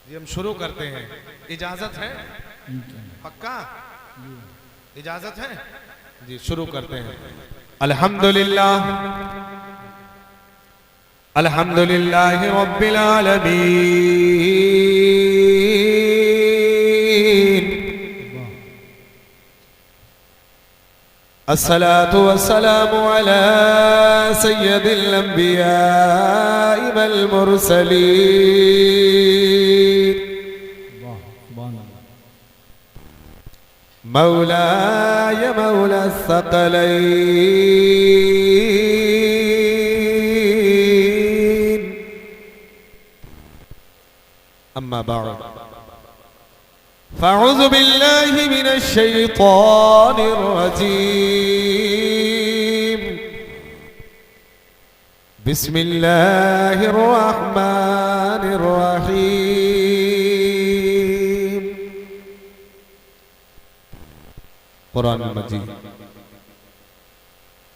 जी हम शुरू करते हैं। इजाजत है? पक्का इजाजत है? जी शुरू करते हैं। अल्हम्दुलिल्लाह अल्हम्दुलिल्लाहि रब्बिल आलमीन। अस्सलातु वस्सलामु अला सय्यदिल अंबिया'i वल मुरसलीन। मौलाय मौला सकलैन। अम्मा बाद फ़अऊज़ु बिल्लाहि मिनश शैतानिर रजीम। बिस्मिल्लाहिर रहमानिर रहीम। कुरान मजीद।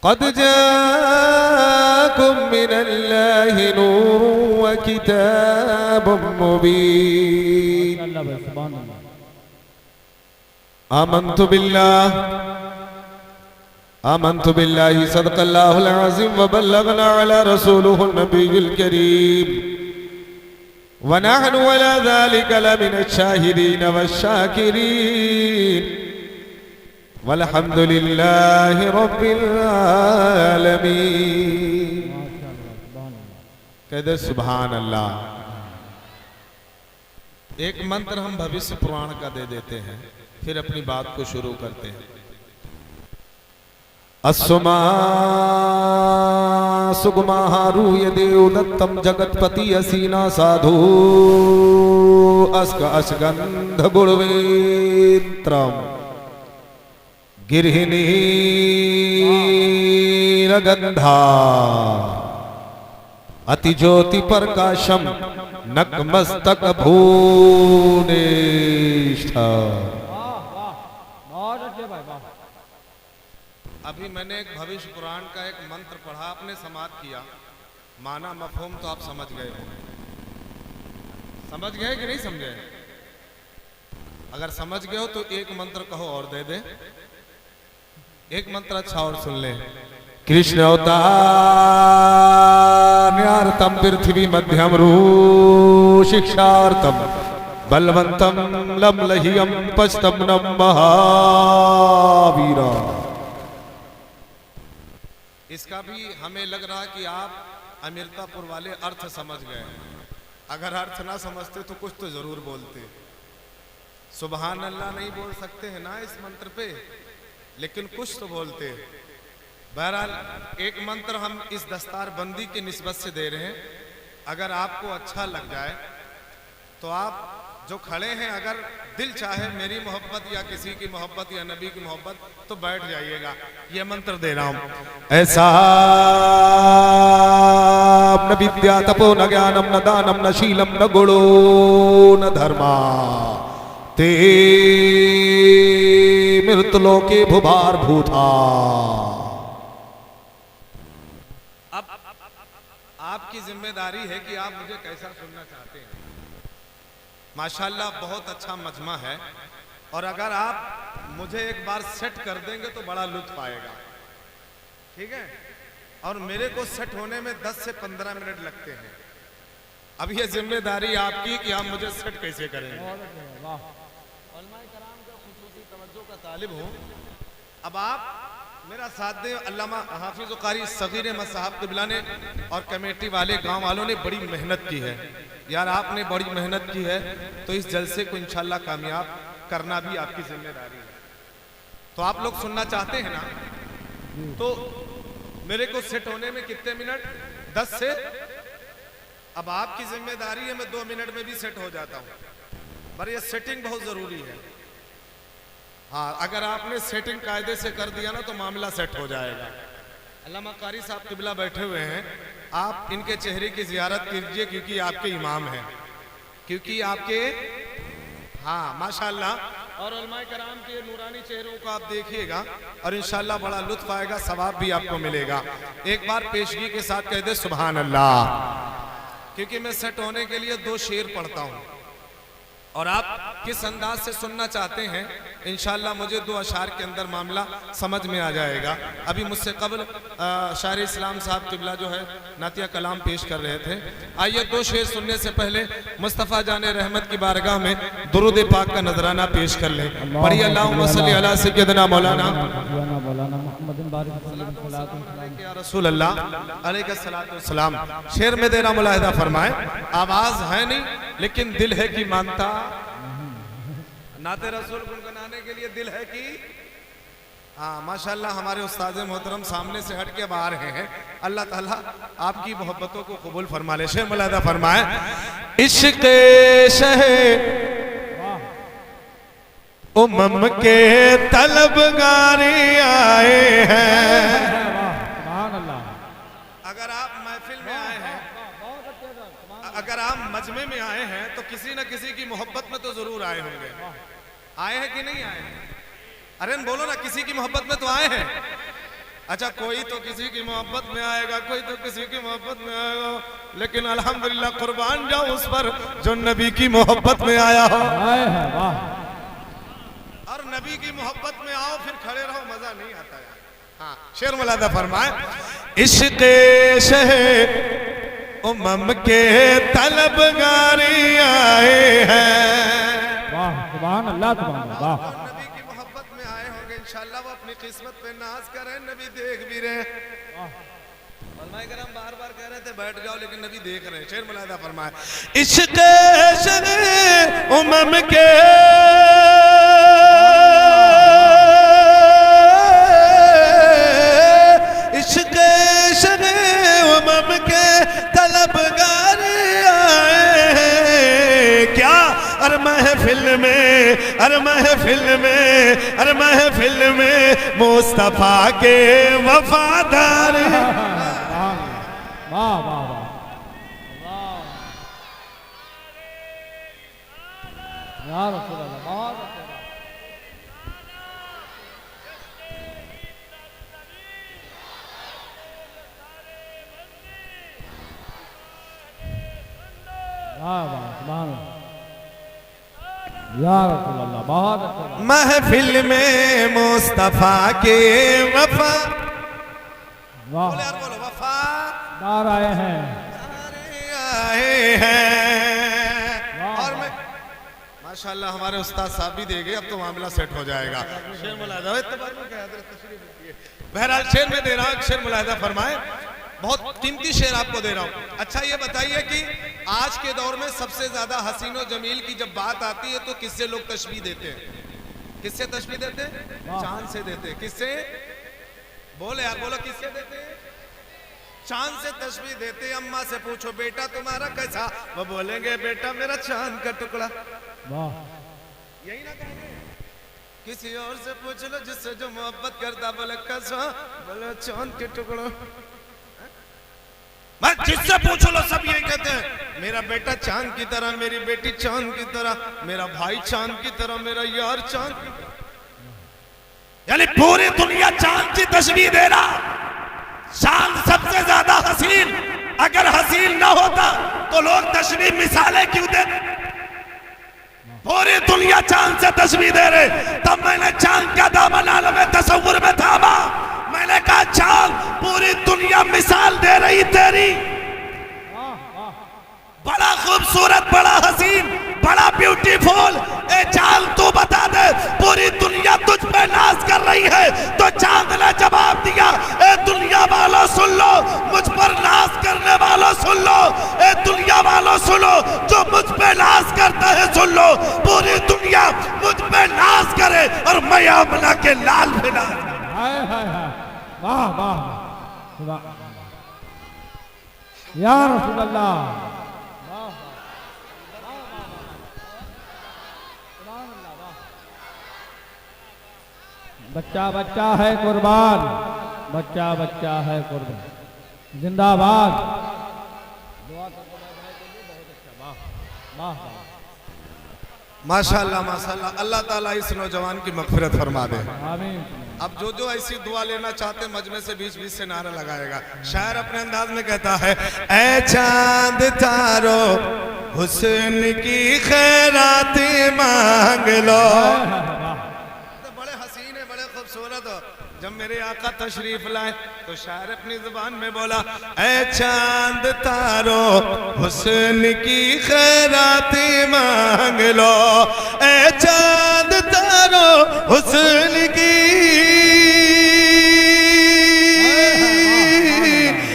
क़द जाअकुम मिनल्लाहि नूरुन व किताबुम मुबीन। आमन्तु बिल्लाहि सदक़ल्लाहुल अज़ीम व बल्लगना अला रसूलिहिन नबिय्यिल करीम व नहनु अला ज़ालिका लमिनश शाहिदीन वश्शाकिरीन वल्हम्दुलिल्लाहि रब्बिल आलमीन। कहते सुभान अल्लाह। एक मंत्र हम भविष्य पुराण का दे देते हैं, फिर अपनी बात को शुरू करते हैं। अस्सुमा सुगमाहारूय देवदत्तम जगतपति असीना साधु अस्क अश्गंध गुणवेत्रम गिरहिनीरगंधा अतिज्योति प्रकाशम नकमस्तक भूनेष्ठ। अभी मैंने एक भविष्य पुराण का एक मंत्र पढ़ा, आपने समाप्त किया, माना मफहूम तो आप समझ गए होंगे। समझ गए कि नहीं समझे? अगर समझ गए हो तो एक मंत्र कहो और दे दे। एक मंत्र अच्छा और सुन ले। कृष्ण अवतार्यार्थम पृथ्वी मध्यम रू शिक्षार्थम बलवंतम लमलहियम पश्तम नम महावीरा। इसका भी हमें लग रहा कि आप अमीरतापुर वाले अर्थ समझ गए। अगर अर्थ ना समझते तो कुछ तो जरूर बोलते। सुभान अल्लाह नहीं बोल सकते हैं ना इस मंत्र पे, लेकिन कुछ तो बोलते। बहरहाल एक मंत्र हम इस दस्तार बंदी की निस्बत से दे रहे हैं। अगर आपको अच्छा लग जाए तो आप जो खड़े हैं, अगर दिल चाहे मेरी मोहब्बत या किसी की मोहब्बत या नबी की मोहब्बत, तो बैठ जाइएगा। ये मंत्र दे रहा हूं। ऐसा न विद्या तपो न ज्ञानम न दानम न शीलम न गुणो न धर्मा ते मृतलोके भुभार भूता। अब आपकी जिम्मेदारी है कि आप मुझे कैसा सुनना चाहते हैं। माशाल्लाह बहुत अच्छा मजमा है, और अगर आप मुझे एक बार सेट कर देंगे तो बड़ा लुत्फ आएगा। ठीक है? और मेरे को सेट होने में 10 से 15 मिनट लगते हैं। अब ये जिम्मेदारी आपकी कि आप मुझे सेट कैसे करेंगे। उलमाए कराम का खुसूसी तवज्जो का तालिब हूँ। अब आप मेरा साथ दें। अल्लामा हाफिज़ कारी सगीर अहमद साहब क़िबला ने और कमेटी वाले गांव वालों ने बड़ी मेहनत की है। यार आपने बड़ी मेहनत की है, तो इस जलसे को इंशाल्लाह कामयाब करना भी आपकी जिम्मेदारी है। तो आप लोग सुनना चाहते हैं ना? तो मेरे को सेट होने में कितने मिनट? 10 से। अब आपकी जिम्मेदारी है, मैं 2 मिनट में भी सेट हो जाता हूँ, पर ये सेटिंग बहुत जरूरी है। हाँ, अगर आपने सेटिंग कायदे से कर दिया ना तो मामला सेट हो जाएगा। अल्लामा कारी साहब क़िबला बैठे हुए हैं, आप इनके चेहरे की ज़ियारत कीजिए, क्योंकि आपके इमाम हैं, क्योंकि आपके हाँ माशाल्लाह। और उलमाए कराम के नूरानी चेहरों को आप देखिएगा और इंशाल्लाह बड़ा लुत्फ आएगा, सवाब भी आपको मिलेगा। एक बार पेशगी के साथ कह दे सुभान अल्लाह, क्योंकि मैं सेट होने के लिए 2 शेर पढ़ता हूँ। और आप किस अंदाज से सुनना चाहते हैं इंशाअल्लाह मुझे 2 अशार के अंदर मामला समझ में आ जाएगा। अभी मुझसे कबल शायर इस्लाम साहब किबला जो है नातिया कलाम पेश कर रहे थे। आइए 2 शेर सुनने से पहले मुस्तफ़ा जाने रहमत की बारगाह में दुरूद पाक का नजराना पेश कर लें। पढ़िए अल्लाहुम्मा सल्ली अला सय्यदना मौलाना या रसूल अल्लाह अलैहिस्सलातु वस्सलाम। शेर में देना मुलाहिदा फरमाए, आवाज है नहीं लेकिन दिल है कि मानता, नाते रसूल गुनगुनाने के लिए दिल है कि हाँ माशाअल्लाह हमारे उस्ताद मोहतरम सामने से हट के अब आ रहे हैं। अल्लाह ताला आपकी मोहब्बतों को कबूल फरमा ले। शेर मुलाहिदा फरमाए, इश्क़ शहे उम्म के तलबगारी आए हैं। अगर आप महफिल में आए हैं, अगर आप मजमे में आए हैं तो किसी न किसी की मोहब्बत में तो जरूर आए होंगे। आए हैं कि नहीं आए हैं? अरे बोलो ना, किसी की मोहब्बत में तो आए हैं। अच्छा, कोई तो किसी की मोहब्बत में आएगा, कोई तो किसी की मोहब्बत में आएगा, लेकिन अल्हम्दुलिल्लाह कुर्बान जाओ उस पर जो नबी की मोहब्बत में आया हो। और नबी की मोहब्बत में आओ फिर खड़े रहो, मजा नहीं आता यार। हाँ, शेर मुलाहिदा फरमाए, इश्क़ शहे उम्म के तलबगारी आए हैं। वाह सुभान अल्लाह, सुभान अल्लाह। नबी की मोहब्बत में आए होंगे इंशाअल्लाह, वो अपनी किस्मत पे नाज करें, नबी देख भी रहे। हम बार बार कह रहे थे बैठ जाओ, लेकिन नबी देख रहे हैं। शेर मुलाहिदा फरमाए, इश्क़ शहे उम्म के इश्क़ शहे उम्म के तलबगारी आए हैं। क्या अरे महफिल में, अरे महफिल में, अरे महफिल में मुस्तफ़ा के वफादार। वाह वाह वाह, या रसूल अल्लाह, बहुत अच्छा। वाह वाह सुभान अल्लाह, या रसूल अल्लाह, बहुत अच्छा। महफिल में मुस्तफ़ा के वफा, वाह बोलो यार, बोलो वफा दार आए हैं, आए हैं। और मैं माशाअल्लाह हमारे उस्ताद साहब भी दे गए, अब तो मामला सेट हो जाएगा। शेर मुलाहिदा बहरहाल शेर में दे रहा हूँ, शेर मुलाहिदा फरमाए, बहुत कीमती शेर आपको दे रहा हूँ। अच्छा ये बताइए कि आज के दौर में सबसे ज्यादा हसीनो जमील की जब बात आती है तो किससे लोग तशबीह देते हैं? किससे तशबीह देते हैं? चांद से देते हैं। किससे? बोले यार, बोलो किससे देते हैं? चांद से तशबीह देते। अम्मा से पूछो बेटा तुम्हारा कैसा, वो बोलेंगे बेटा मेरा चांद का टुकड़ा। वाह, यही ना कहेंगे? किसी और से पूछ लो जिससे जो मोहब्बत करता, बोले कैसा, बोले चांद के टुकड़ा। मैं जिससे पूछ लो सब यही कहते हैं, मेरा बेटा चांद की तरह, मेरी बेटी चांद की तरह, मेरा भाई चांद की तरह, मेरा यार चांद की तरह। यानी पूरी दुनिया चांद की तस्वीर दे रहा। चांद सबसे ज्यादा हसीन, अगर हसीन ना होता तो लोग तस्वीर मिसालें क्यों देते? पूरी दुनिया चांद से तस्वीर दे रहे। तब मैंने चांद का दामन आलम तसव्वुर में थामा। मैंने कहा चांद पूरी दुनिया मिसाल दे रही तेरी, बड़ा खूबसूरत, बड़ा हसीन, बड़ा ब्यूटीफुल। ए चांद तू बता दे, पूरी दुनिया तुझ पे नाज कर रही है। तो चांद ने जवाब दिया, ए दुनिया वालों सुन लो, मुझ पर नाज करने वालों सुन लो, ए दुनिया वालों सुनो, जो मुझ पे नाज करता है सुन लो। पूरी दुनिया मुझ पे नाज करे और मैं आमना के लाल पे नाज। हाय हाय हाय, वाह वाह वाह, या रसूल अल्लाह। बच्चा बच्चा है कुर्बान, बच्चा बच्चा है कुर्बान, जिंदाबाद। माशाअल्लाह माशाअल्लाह, अल्लाह ताला इस नौजवान की मगफिरत फरमा दे। आमीन। अब जो जो ऐसी दुआ लेना चाहते मजमे से बीच बीच से नारा लगाएगा। शायर अपने अंदाज में कहता है, ऐ चांद तारो हुस्न की खैरात मांग लो। बड़े हसीन है, बड़े खूबसूरत हो। जब मेरे आका तशरीफ लाए तो शायर अपनी जुबान में बोला, ऐ चांद तारो हुस्न की खैरात मांग लो, ऐ चांद तारो हुस्न की,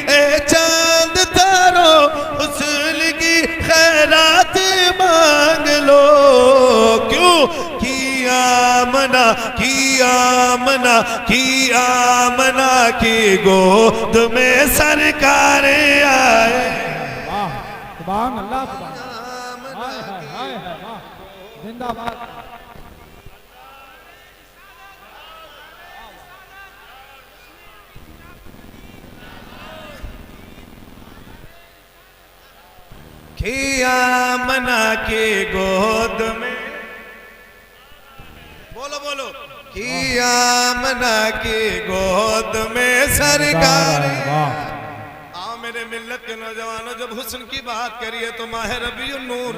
ऐ चांद तारो हुस्न की खैरात मांग लो। क्यों? आमना की गोद में सरकार आए। सुभान अल्लाह, जिंदाबाद। कि आमना की गोद में, बोलो बोलो, कि आमना की गोद में सरकार। आओ मेरे मिल्लत के नौजवानों, जब हुस्न की बात करिए तो माह रबीउन नूर,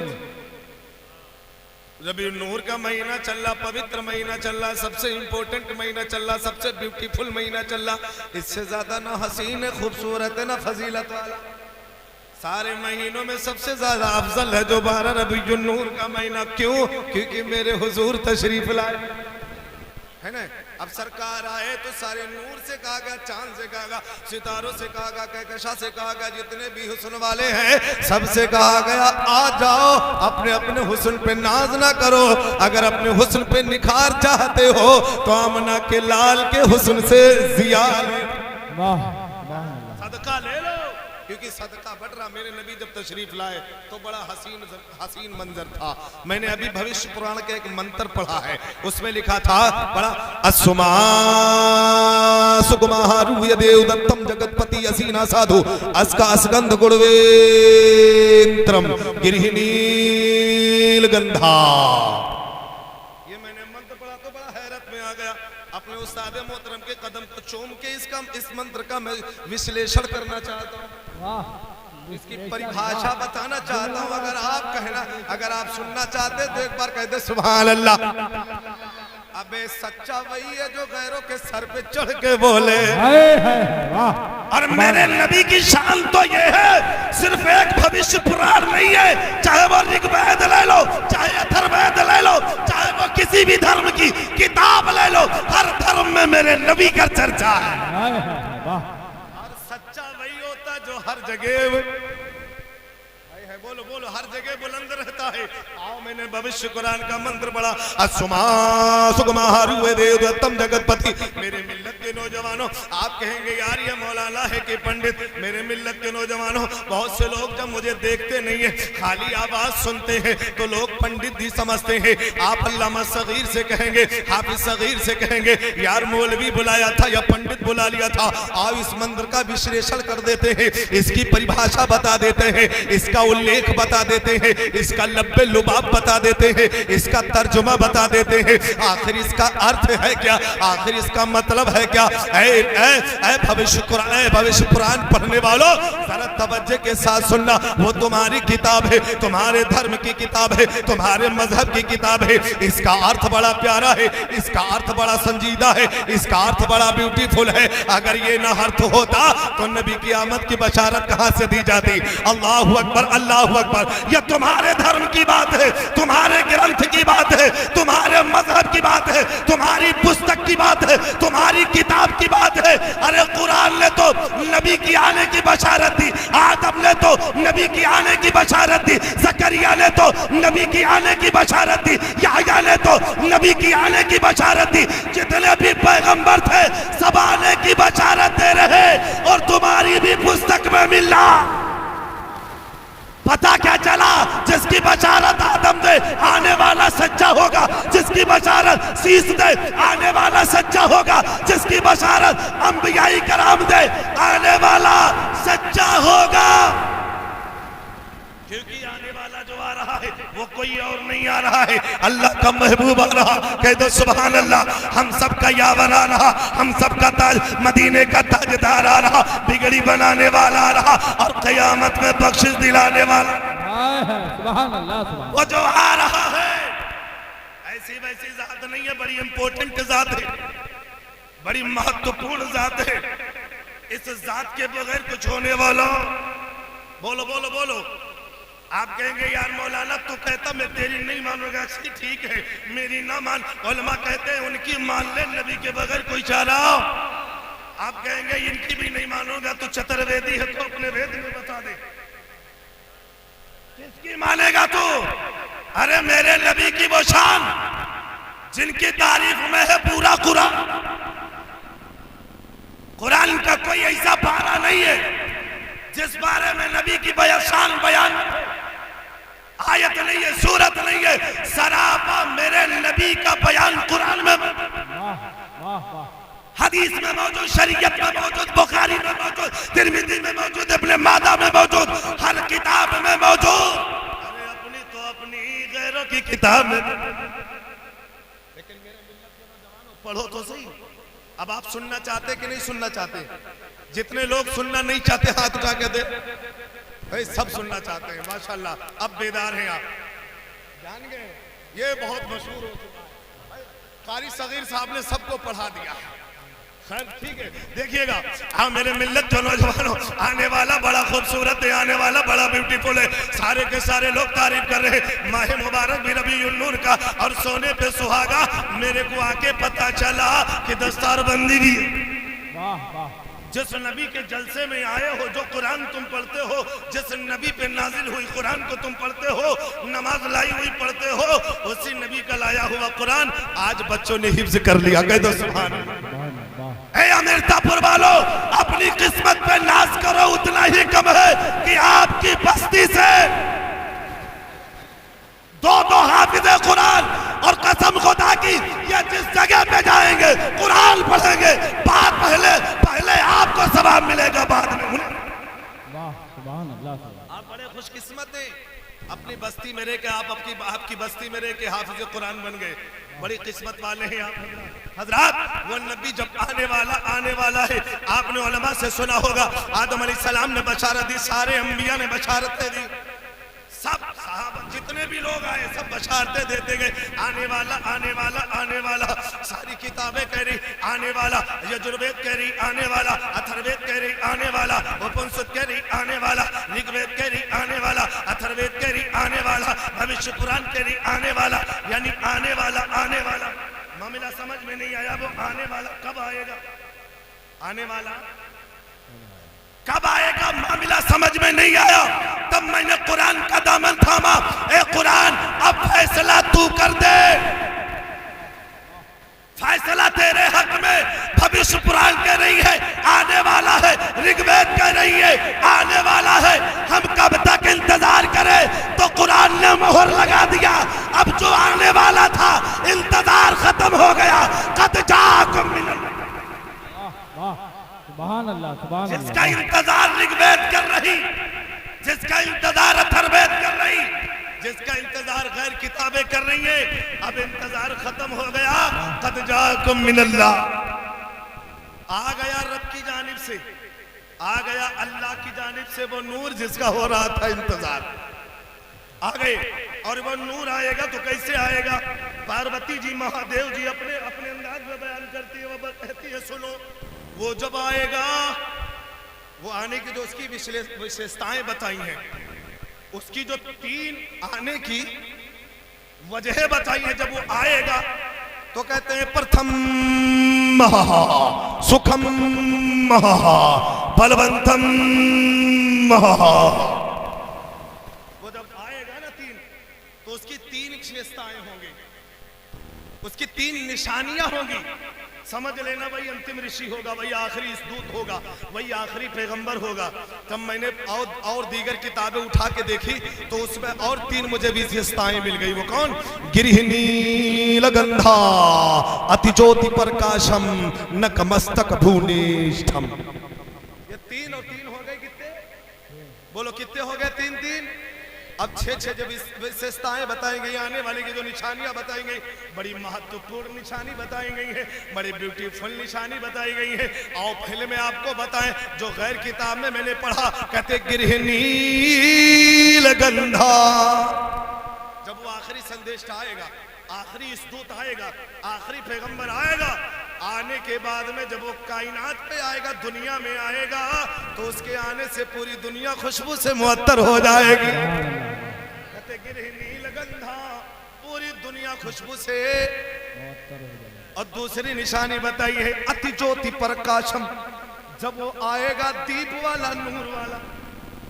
रबीउन नूर का महीना चल रहा, पवित्र महीना चल रहा, सबसे इंपॉर्टेंट महीना चल रहा, सबसे ब्यूटीफुल महीना चल रहा। इससे ज्यादा ना हसीन है, खूबसूरत है, ना फजीलत वाला। सारे महीनों में सबसे ज्यादा अफजल है जो 12 रबीउन नूर का महीना। क्यों? क्योंकि मेरे हुजूर तशरीफ लाए है ना। अब सरकार आए तो सारे नूर से कहा गया, चांद से कहा गया, सितारों से कहा गया, कहकशा से कहा गया, जितने भी हुस्न वाले हैं सबसे कहा गया, आ जाओ, अपने अपने हुस्न पे नाज ना करो। अगर अपने हुस्न पे निखार चाहते हो तो आमना के लाल के हुस्न से जिया सदका ले लो, क्योंकि सदका बढ़ रहा। मेरे नबी जब तशरीफ लाए तो बड़ा हसीन मंजर था। मैंने अभी भविष्य पुराण के एक मंत्र पढ़ा है, उसमें लिखा था बड़ा, असुमा सुकुमारू यदेव दत्तम जगतपति असीना साधु अस्का असगंध गुणवेत्रम गिरहिनील गंधा। ये मैंने मंत्र पढ़ा तो बड़ा हैरत में आ गया। अपने उस्ताद मोहतरम के कदम को चूम के इस मंत्र का मैं विश्लेषण करना चाहता हूँ, इसकी परिभाषा बताना चाहता हूँ। अगर आप कहना, अगर आप सुनना चाहते तो एक बार कह दे सुभान अल्लाह। अबे सच्चा वही है जो गैरों के सर पे चढ़ के बोले। और मेरे नबी की शान तो ये है, सिर्फ एक भविष्य पुराण नहीं है, चाहे वो ऋग्वेद ले लो, चाहे अथर्ववेद ले लो, चाहे वो किसी भी धर्म की किताब ले लो, हर धर्म में मेरे नबी का चर्चा है। और सच्चा वही होता जो हर जगह, बोलो बोलो, हर जगह बुलंद रहता है। आओ मैंने भविष्य कुरान का मंत्र पढ़ा, असुमा सुगमा देवदत्तम जगतपति। मेरे मिल्लत के नौजवानों, आप कहेंगे यार ये मौलाना है कि पंडित। मेरे मिल्लत के नौजवानों, बहुत से लोग जब मुझे देखते नहीं है, खाली आवाज सुनते हैं तो लोग पंडित भी समझते हैं। आप अल्लामा सगीर से कहेंगे, हाफिज सगीर से कहेंगे, यार मौलवी बुलाया था या पंडित बुला लिया था, आओ इस मंत्र का विश्लेषण कर देते हैं, इसकी परिभाषा बता देते हैं, इसका उल्लेख बता देते हैं, इसका लब्बे लुबाब बता देते हैं, इसका तर्जुमा बता देते हैं, आखिर इसका अर्थ है क्या, आखिर इसका मतलब है क्या। भविष्य पुराण पढ़ने वालों, जरा तवज्जो के साथ सुनना। वो तुम्हारी किताब है, तुम्हारे धर्म की किताब है, तुम्हारे मजहब की किताब है। इसका अर्थ बड़ा प्यारा है, इसका अर्थ बड़ा संजीदा है, इसका अर्थ बड़ा ब्यूटीफुल है। अगर ये ना अर्थ होता तो नबी की आमद की बशारत कहां से दी जाती। अल्लाहु अकबर, अल्लाहु अकबर। यह तुम्हारे धर्म की बात है, तुम्हारे ग्रंथ की बात है, तुम्हारे मजहब की बात है, तुम्हारी पुस्तक की बात है, तुम्हारी किताब की बात है। अरे कुरान ने तो नबी की आने की बशारत दी, आदम ने तो नबी की आने की बशारत दी, जकरिया ने तो नबी की आने की बशारत दी, याह्या ने तो नबी की आने की बशारत दी। जितने भी पैगंबर थे सब आने की बशारत दे रहे, और तुम्हारी भी पुस्तक में मिला। पता क्या चला, जिसकी बशारत आदम दे आने वाला सच्चा होगा, जिसकी बशारत शीश दे आने वाला सच्चा होगा, जिसकी बशारत अंबियाई कराम दे आने वाला सच्चा होगा। क्योंकि आने वाला जो आ रहा है वो कोई और नहीं आ रहा है, अल्लाह का महबूब आ रहा। कह दो सुभान अल्लाह। हम सब का यावर आ रहा, हम सब का ताज, मदीने का ताजदार आ रहा, बिगड़ी बनाने वाला आ रहा, और क़यामत में बख्शिश दिलाने वाला। सुभान अल्लाह सुभान वो जो आ रहा है ऐसी वैसी जात नहीं है, बड़ी इंपॉर्टेंट जात है, बड़ी महत्वपूर्ण जात है। इस जात के बगैर कुछ होने वाला, बोलो बोलो बोलो। आप कहेंगे यार मौलाना तू कहता मैं तेरी नहीं मानूंगा, अच्छी ठीक है मेरी ना मान, उलमा कहते हैं उनकी मान ले, नबी के बगैर कोई चारा। आप कहेंगे इनकी भी नहीं मानूंगा, तू चतुर्वेदी है तो अपने वेद में बता दे, किसकी मानेगा तू? अरे मेरे नबी की वो शान जिनकी तारीफ में है पूरा कुरान। कुरान का कोई ऐसा पारा नहीं है जिस बारे में नबी की शान बयान, आयत नहीं है, सूरत नहीं है, सरापा मेरे नबी का बयान कुरान में, हदीस में मौजूद, शरीयत में मौजूद, बुखारी में मौजूद, तिरमिज़ी में मौजूद, इब्ने माजा में मौजूद, हर किताब में मौजूद। अरे अपनी तो अपनी, गैरों की किताब में। लेकिन मेरे मिल्लत के नौजवानों पढ़ो तो सही। अब आप सुनना चाहते कि नहीं सुनना चाहते? जितने लोग सुनना नहीं चाहते हाथ उठा के दे भाई, सब सुनना चाहते हैं माशाल्लाह। अब बेदार हैं आप, जान गए ये बहुत मशहूर हो चुका है, कारी सगीर साहब ने सबको पढ़ा दिया। खैर ठीक है, देखिएगा हाँ मेरे मिल्लत जो नौजवानों, आने वाला बड़ा खूबसूरत है, आने वाला बड़ा ब्यूटीफुल है। सारे के सारे लोग तारीफ कर रहे हैं माह मुबारक भी रबीउन नूर का, और सोने पे सुहागा। मेरे को आके पता चला कि दस्तारबंदी भी है। वाह वाह। जिस नबी के जलसे में आए हो, जो कुरान तुम पढ़ते हो, जिस नबी पे नाजिल हुई कुरान को तुम पढ़ते हो, नमाज लाई हुई पढ़ते हो, उसी नबी का लाया हुआ कुरान आज बच्चों ने हिफ्ज कर लिया। कह दो सुभान अल्लाह। ए अमीरतापुर वालों, अपनी किस्मत पे नाज करो, उतना ही कम है कि आपकी बस्ती से दो हाफिज़े कुरान, और कसम खुदा की ये जिस जगह पे जाएंगे कुरान पढ़ेंगे, बात पहले आपको सवाब मिलेगा, बाद में उन्हें। वाह सुभान अल्लाह। आप बड़े खुशकिस्मत हैं, अपनी बस्ती में रह के आपकी बस्ती में रह के हाफिज़े कुरान बन गए, बड़ी किस्मत वाले हैं आप हजरात। वो नबी जब आने वाला है, आपने उलमा से सुना होगा, आदम अलैहिस्सलाम ने बशारत दी, सारे अंबिया ने बशारतें दी, सब साहब जितने भी लोग आए सब बशारतें देते गए, आने वाला आने वाला आने वाला। सारी किताबें कह रही आने वाला, यजुर्वेद कह रही आने वाला, अथर्वेद कह रही आने वाला, उपनिषद कह रही आने वाला, ऋग्वेद कह रही आने वाला, अथर्वेद कह रही आने वाला, भविष्य पुराण कह रही आने वाला, यानी आने वाला आने वाला। मामला समझ में नहीं आया, वो आने वाला कब आएगा? आने वाला कब आएगा? मामला समझ में नहीं आया। तब मैंने कुरान का दामन थामा, ए कुरान अब फैसला तू कर दे, फैसला तेरे हक में। भविष्य पुराण कह रही है आने वाला है, ऋग्वेद कह रही है आने वाला है, हम कब तक इंतजार करें? तो कुरान ने मोहर लगा दिया, अब जो आने वाला था इंतजार खत्म हो गया। कद जाकुम मिनल, सुभान अल्लाह सुभान अल्लाह। जिसका इंतजार ऋग्वेद कर रही, जिसका इंतजार अथर्वेद कर रही, जिसका इंतजार गैर किताबें कर रही है, अब इंतजार खत्म हो गया। कद जाकुम मिनल्लाह, आ गया रब की जानिब से, आ गया अल्लाह की जानिब से वो नूर जिसका हो रहा था इंतजार, आ गए। और वो नूर आएगा तो कैसे आएगा? पार्वती जी महादेव जी अपने अपने अंदाज में बयान करती है, वो कहती है सुनो, वो जब आएगा, वो आने की जो उसकी विशेषताएं बताई हैं, उसकी जो 3 आने की वजह बताई है, जब वो आएगा तो कहते हैं प्रथम सुखम बलवंतम। वो जब आएगा ना 3, तो उसकी 3 विशेषताएं होंगी, उसकी 3 निशानियां होंगी। समझ लेना वही अंतिम ऋषि होगा, वही आखिरी दूत होगा, वही आखिरी पैगंबर होगा। तब मैंने और दीगर किताबें उठा के देखी तो उसमें और 3 मुझे विशेषताएं मिल गई। वो कौन? गिरिहीनीलगंधा अति ज्योति प्रकाशम नकमस्तक भूनिष्ठम। ये 3 और 3 हो गए कितने? बोलो कितने हो गए? 3। अब 6 जब विशेषताएं बताई गई, आने वाले की जो निशानियां बताई गई, बड़ी महत्वपूर्ण निशानी बताई गई है, बड़ी ब्यूटीफुल निशानी बताई गई है। और पहले मैं आपको बताएं जो गैर किताब में मैंने पढ़ा, कहते गिरहिनी नीलगंधा। जब वो आखिरी संदेश आएगा, आखिरी इस दूत आएगा, आखिरी पैगंबर आएगा, आने के बाद में जब वो कायनात पे आएगा, दुनिया में आएगा, तो उसके आने से पूरी दुनिया खुशबू से मुअत्तर हो जाएगी। कहते गिरहि नीलगंधा, पूरी दुनिया खुशबू से। और दूसरी निशानी बताई है अति ज्योति प्रकाशम, जब वो आएगा दीप वाला, नूर वाला,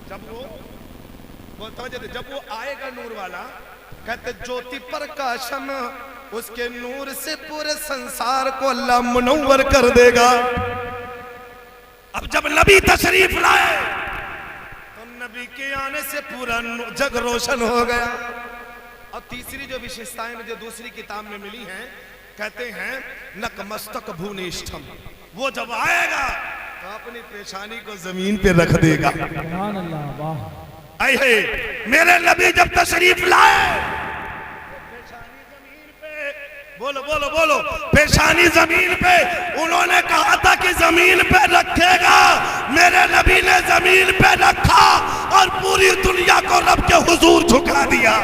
जब वो आएगा नूर वाला, कहते ज्योति प्रकाशम, उसके नूर से पूरे संसार को अल्लाह मुनव्वर कर देगा। अब जब नबी तशरीफ लाए तो नबी के आने से पूरा जग रोशन हो गया। और तीसरी जो विशेषताएं मुझे दूसरी किताब में मिली हैं, कहते हैं नकमस्तक भूनिष्ठम, वो जब आएगा तो अपनी पेशानी को जमीन पे रख देगा। सुभान अल्लाह, वाह। आए मेरे नबी जब तशरीफ लाए, पेशानी जमीन पे, बोलो बोलो बोलो, पेशानी जमीन पे, उन्होंने कहा था कि जमीन पे रखेगा, मेरे नबी ने जमीन पे रखा और पूरी दुनिया को रब के हुजूर झुका दिया।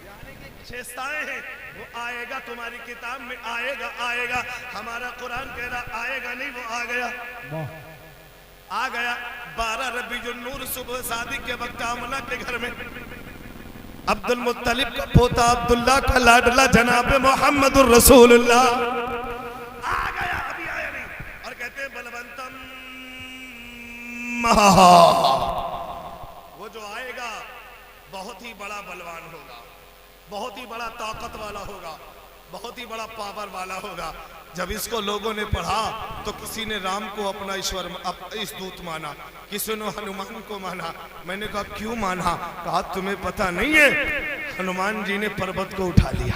यानी कि विशेषताएं हैं, वो आएगा, तुम्हारी किताब में आएगा, आएगा, हमारा कुरान कह रहा आएगा नहीं, वो आ गया, आ गया। 12 रबीउल नूर सुबह शादी के वक्त आमना के घर में अब्दुल मुत्तलिब का पोता अब्दुल्ला का लाडला जनाब मोहम्मद रसूलुल्लाह आ गया, अभी आया नहीं। और कहते हैं बलवंतम, वो जो आएगा बहुत ही बड़ा बलवान होगा, बहुत ही बड़ा ताकत वाला होगा, बहुत ही बड़ा पावर वाला होगा। जब इसको लोगों ने पढ़ा तो किसी ने राम को अपना ईश्वर, इस दूत माना, किसी ने हनुमान को माना। मैंने कहा क्यों माना? कहा तुम्हें पता नहीं है, हनुमान जी ने पर्वत को उठा लिया,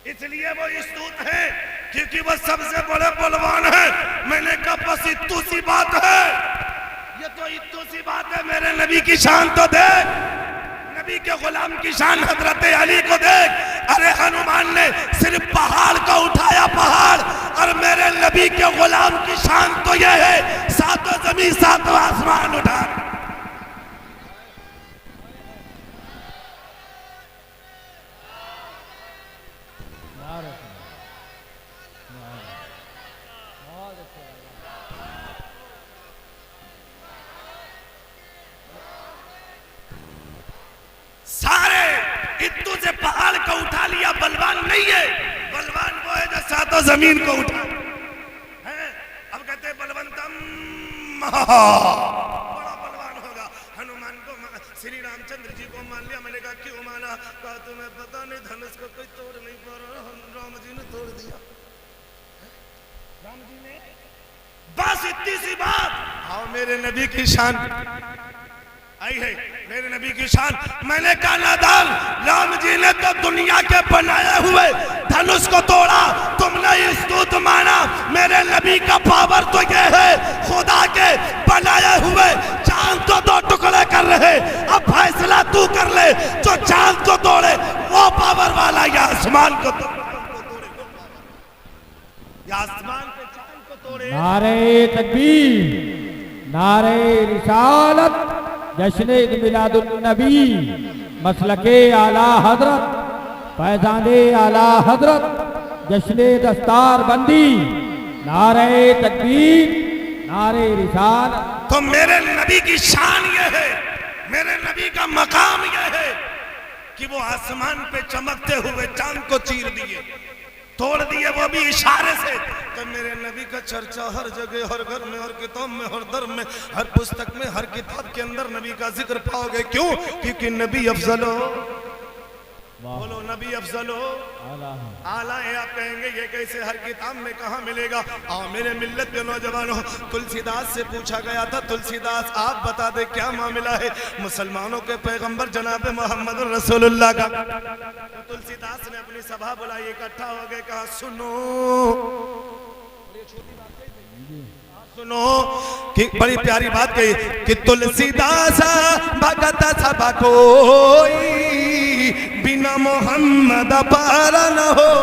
इसलिए वो इस दूत है, क्योंकि वो सबसे बड़े बलवान है। मैंने कहा बस इतनी सी बात है, ये तो इतनी सी बात है, मेरे नबी की शान तो देख, नबी के गुलाम की शान हजरत अली को देख। अरे हनुमान ने सिर्फ पहाड़ को उठाया, पहाड़, और मेरे नबी के गुलाम की शान तो यह है सातों जमीन सातों आसमान उठा। सारे इत्तू से पहाड़ को उठा लिया, बलवान नहीं है, बलवान वो है जो सातों जमीन को उठा है। अब कहते हैं बलवंतम, बड़ा बलवान होगा। हनुमान को, श्री रामचंद्र जी को मान लिया। मैंने कहा क्यों माना? कहा तुम्हें पता नहीं, धनुष को कोई तोड़ नहीं पा रहा, राम जी ने तोड़ दिया, राम जी ने। बस इतनी सी बात। आओ मेरे नबी की शान आई है, मेरे नबी की शान। मैंने कहा नादान, राम जी ने तो दुनिया के बनाए हुए धनुष को तोड़ा, तुमने इस दूत माना। मेरे नबी का पावर तो ये है, खुदा के बनाए हुए चांद को 2 टुकड़े कर रहे। अब फैसला तू कर ले, जो चांद को तोड़े वो पावर वाला, या आसमान को तोड़े, या आसमान के चांद को तोड़े। नारे तकबीर, नारे रिसालत, जश्न मिलादुन नबी, मसलके आला हजरत, फैजाने आला हजरत, जश्न दस्तार बंदी, नारे तकबीर, नारे रिसालत। तो मेरे नबी की शान ये है, मेरे नबी का मकाम ये है कि वो आसमान पे चमकते हुए चांद को चीर दिए, तोड़ दिए, वो भी इशारे से। तो मेरे नबी का चर्चा हर जगह, हर घर में, हर किताब में, हर धर्म में, हर पुस्तक में, हर किताब के अंदर नबी का जिक्र पाओगे। क्यों? क्योंकि नबी अफजल हो। बोलो नबी अफजल हो, आला है। आप कहेंगे ये कैसे, हर किताब में कहाँ मिलेगा? आओ मेरे मिल्लत के नौजवानों, तुलसीदास से पूछा गया था, तुलसीदास आप बता दे क्या मामला है मुसलमानों के पैगंबर जनाब मोहम्मद रसूलुल्लाह का। तो तुलसीदास ने अपनी सभा बुलाई, इकट्ठा हो गए, कहा सुनो, सुनो कि बड़ी प्यारी बात कही कि तुलसीदास भगत सभा कोई, बिना मोहम्मद पार न हो।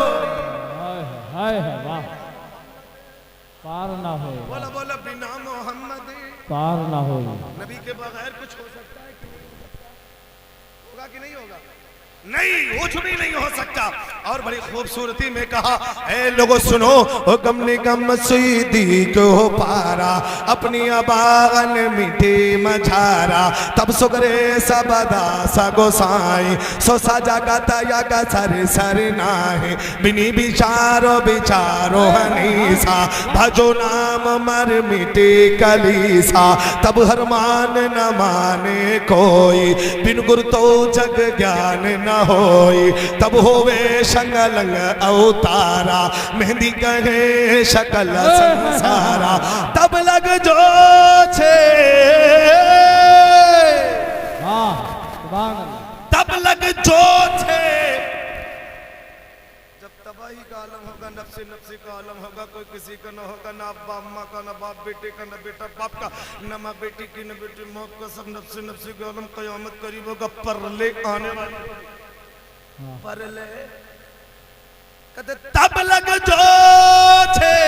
पार ना हो, बोला बोला बिना मोहम्मद पार ना हो। नबी के बगैर कुछ हो सकता है कि नहीं हो सकता? होगा कि नहीं होगा? नहीं, कुछ भी नहीं हो सकता। और बड़ी खूबसूरती में कहा, ए लोगों सुनो, गम ने गम सीधी को पारा, अपनी अबागन मिठी मझारा, तब सुगरे सबदा सगोसाई, सो सजा गाता या गा सरे सरे नाहे, बिनी बिचारो बिचारो हनीसा, भजो नाम मर मिटे कलीसा, तब हर मान न माने कोई, बिन गुरु तो जग ज्ञान न होई, तब होवे शंगलंग अवतारा, मेहंदी कहे शकल संसारा, तब लग जो छे, तब लग जो छे, जब तबाही का आलम होगा, नफ्सी नफ्सी का आलम होगा, कोई किसी का न होगा, ना बाप माँ का, ना बाप बेटे का, न बेटा बाप का, न माँ बेटी की, न बेटी मौत का, सब नफ्सी नफ्सी का आलम, कयामत करीब होगा, परले आने वाले परले, कहते तब लग जो छे,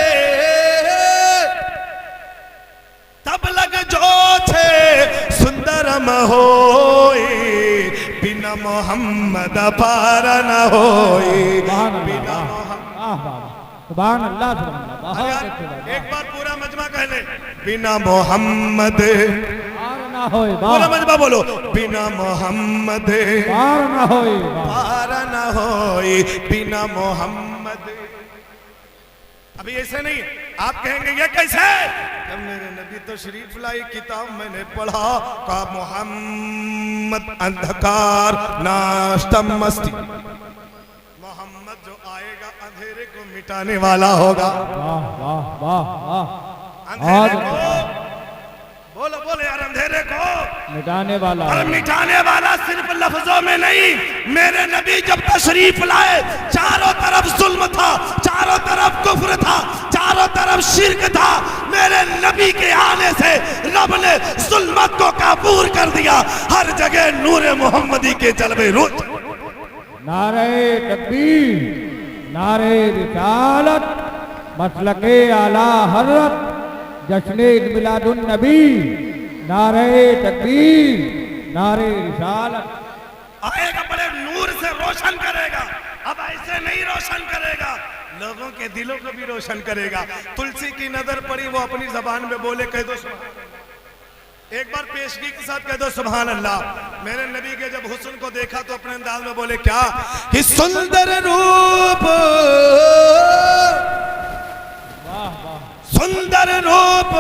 तब लग जो छे, सुंदरम होई, बिना मोहम्मद पार न होई, बिना सुभान अल्लाह, एक बार पूरा मजमा कह ले, बिना मोहम्मद पार ना होए, पूरा मजमा बोलो, बिना मोहम्मद पार ना होए, पार न होई, बिना मोहम्मद। अभी ऐसे नहीं, आप कहेंगे ये कैसे? जब मेरे नबी तो शरीफ लाई किताब मैंने पढ़ा, का मोहम्मद अंधकार नाश्तम मस्ती, मोहम्मद जो आएगा अंधेरे को मिटाने वाला होगा। वाह वाह वाह वाह, अंधेरे को बोलो बोलो यार, अंधेरे को मिटाने वाला, और मिटाने वाला सिर्फ लफ्जों में नहीं, मेरे नबी जब तशरीफ लाए, चारों तरफ जुल्म था, चारों तरफ कुफ्र था, चारों तरफ शिर्क था, मेरे नबी के आने से रब ने जुल्मत को काबूर कर दिया, हर जगह नूर मोहम्मदी के जलवे रोज। नारे तकबीर, नारे रिसालत, मसलके आला हज़रत, जश्न मिलादुन नबी, नारे तकबीर, नारे रिसालत। आएगा बड़े नूर से रोशन करेगा, अब ऐसे नहीं रोशन करेगा, लोगों के दिलों को भी रोशन करेगा। तुलसी की नजर पड़ी, वो अपनी जबान में बोले, कह दो एक बार पेशगी के साथ कह दो सुभान अल्लाह। मेरे नबी के जब हुस्न को देखा तो अपने अंदाज में बोले क्या, कि सुंदर रूप, सुंदर रूप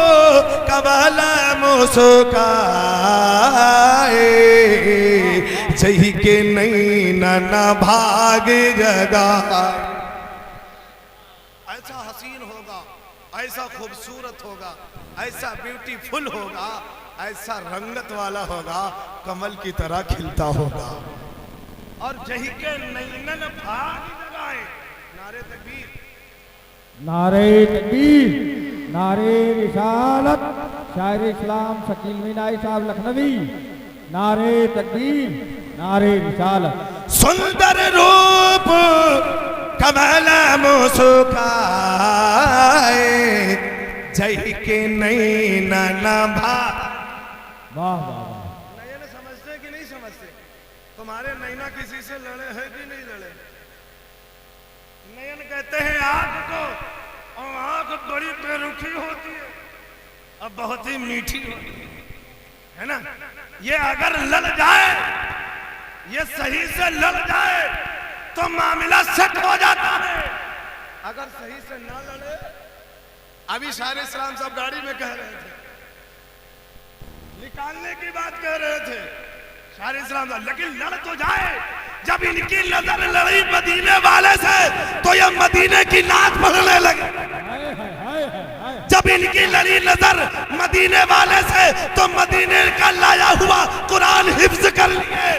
कबाला मुस्काए, जही के नहीं ना भाग जगा। ऐसा हसीन होगा, ऐसा खूबसूरत होगा, ऐसा ब्यूटीफुल होगा, ऐसा रंगत वाला होगा, कमल की तरह खिलता होगा, और जही के नैनन भाग जगाए। नारे तकबीर, नारे तकबीर, नारे रिसालत, शायर इस्लाम शकील मीनाई साहब लखनवी, नारे तकबीर, नारे रिसालत। सुंदर रूप कमल मुस्काए, जही के नैनन भाग। वाह वाह, नयन समझते कि नहीं समझते? तुम्हारे नैना किसी से लड़े हैं कि नहीं लड़े? नयन कहते हैं आंख को, और आंख बड़ी बेरुखी होती है और बहुत ही मीठी होती है ना। ये अगर लड़ जाए, ये सही से लड़ जाए तो मामला सेट हो जाता है, अगर सही से ना लड़े। अभी शायर इस्लाम साहब गाड़ी में कह रहे थे, निकालने की बात कह रहे थे शायर इस्लाम साहब, लेकिन लड़ तो जाए। जब इनकी नजर लड़ी मदीने वाले से तो ये मदीने की नात पढ़ने लगे। जब इनकी लड़ी नजर मदीने वाले से तो मदीने का लाया हुआ कुरान हिफ्ज कर लिए।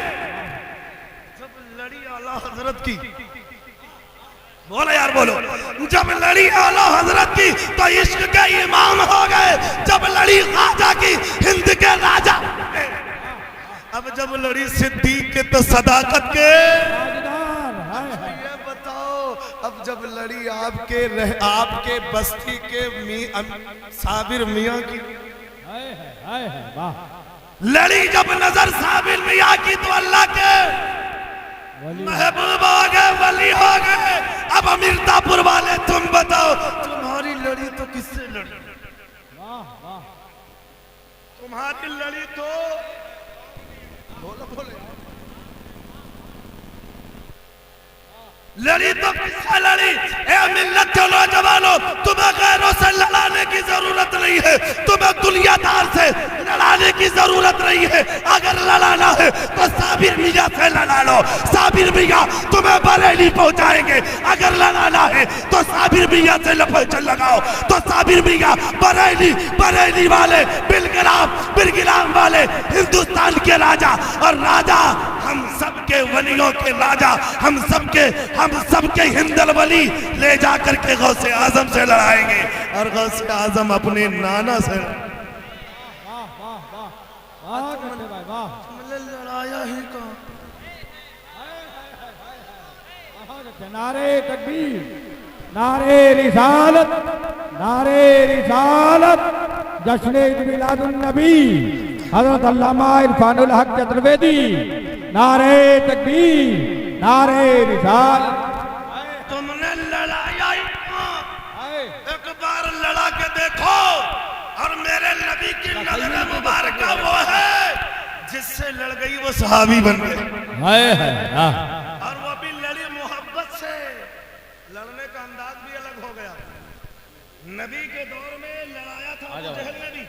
जब लड़ी आला हजरत की, बोलो यार बोलो, जब लड़ी आला हजरत की तो इश्क के इमाम हो गए। जब लड़ी ख्वाजा की हिंद के राजा, अब जब लड़ी सिद्दीक के तो सदाकत के। ये बताओ, अब जब लड़ी आपके बस्ती के साबिर मियाँ की है वाह। लड़ी जब नजर साबिर मियाँ की तो अल्लाह के महबूब हो गए, वली हो गए। अब अमीरतापुर वाले तुम बताओ, तुम्हारी लड़ी तो किससे लड़ी? वाह वाह। तुम्हारी लड़ी तो बोलो लड़ी तो किससे लड़ी? ए मिल्लत के नौजवानों, तुम्हें गैरों से लड़ाने की जरूरत नहीं है, तुम्हें दुनियादार से लड़ाने की जरूरत नहीं है। अगर लड़ाना है तो साबिर मियाँ से लड़ा लो, साबिर मियाँ तुम्हें बरेली पहुंचाएंगे। अगर लड़ाना है तो साबिर मियाँ से लपेट लगाओ, तो साबिर मियाँ बरेली वाले बिलगिराम वाले हिंदुस्तान के राजा, और राजा हम सबके वलियों के राजा, हम सबके हिंदल वली ले जाकर के गौसे आजम से लड़ाएंगे, और गौसे आजम अपने नाना से। वाह वाह वाह वाह करते भाई वाह। तुमने लड़ाया ही कहाँ? नारे तकबीर, नारे रिसालत, नारे रिसालत, जश्न मिलादुन नबी हज़रत अल्लामा इरफानुल हक चतुर्वेदी। नारे तकबीर, नारे रिसालत। तुमने लड़ाया ही कहाँ? एक बार लड़ा के देखो, और मेरे नबी की नजर मुबारक वो है जिससे लड़ गई वो सहाबी बन गए, और वो भी लड़ी मोहब्बत से। लड़ने का अंदाज भी अलग हो गया। नबी के दौर में लड़ाया था अबू जहल ने भी,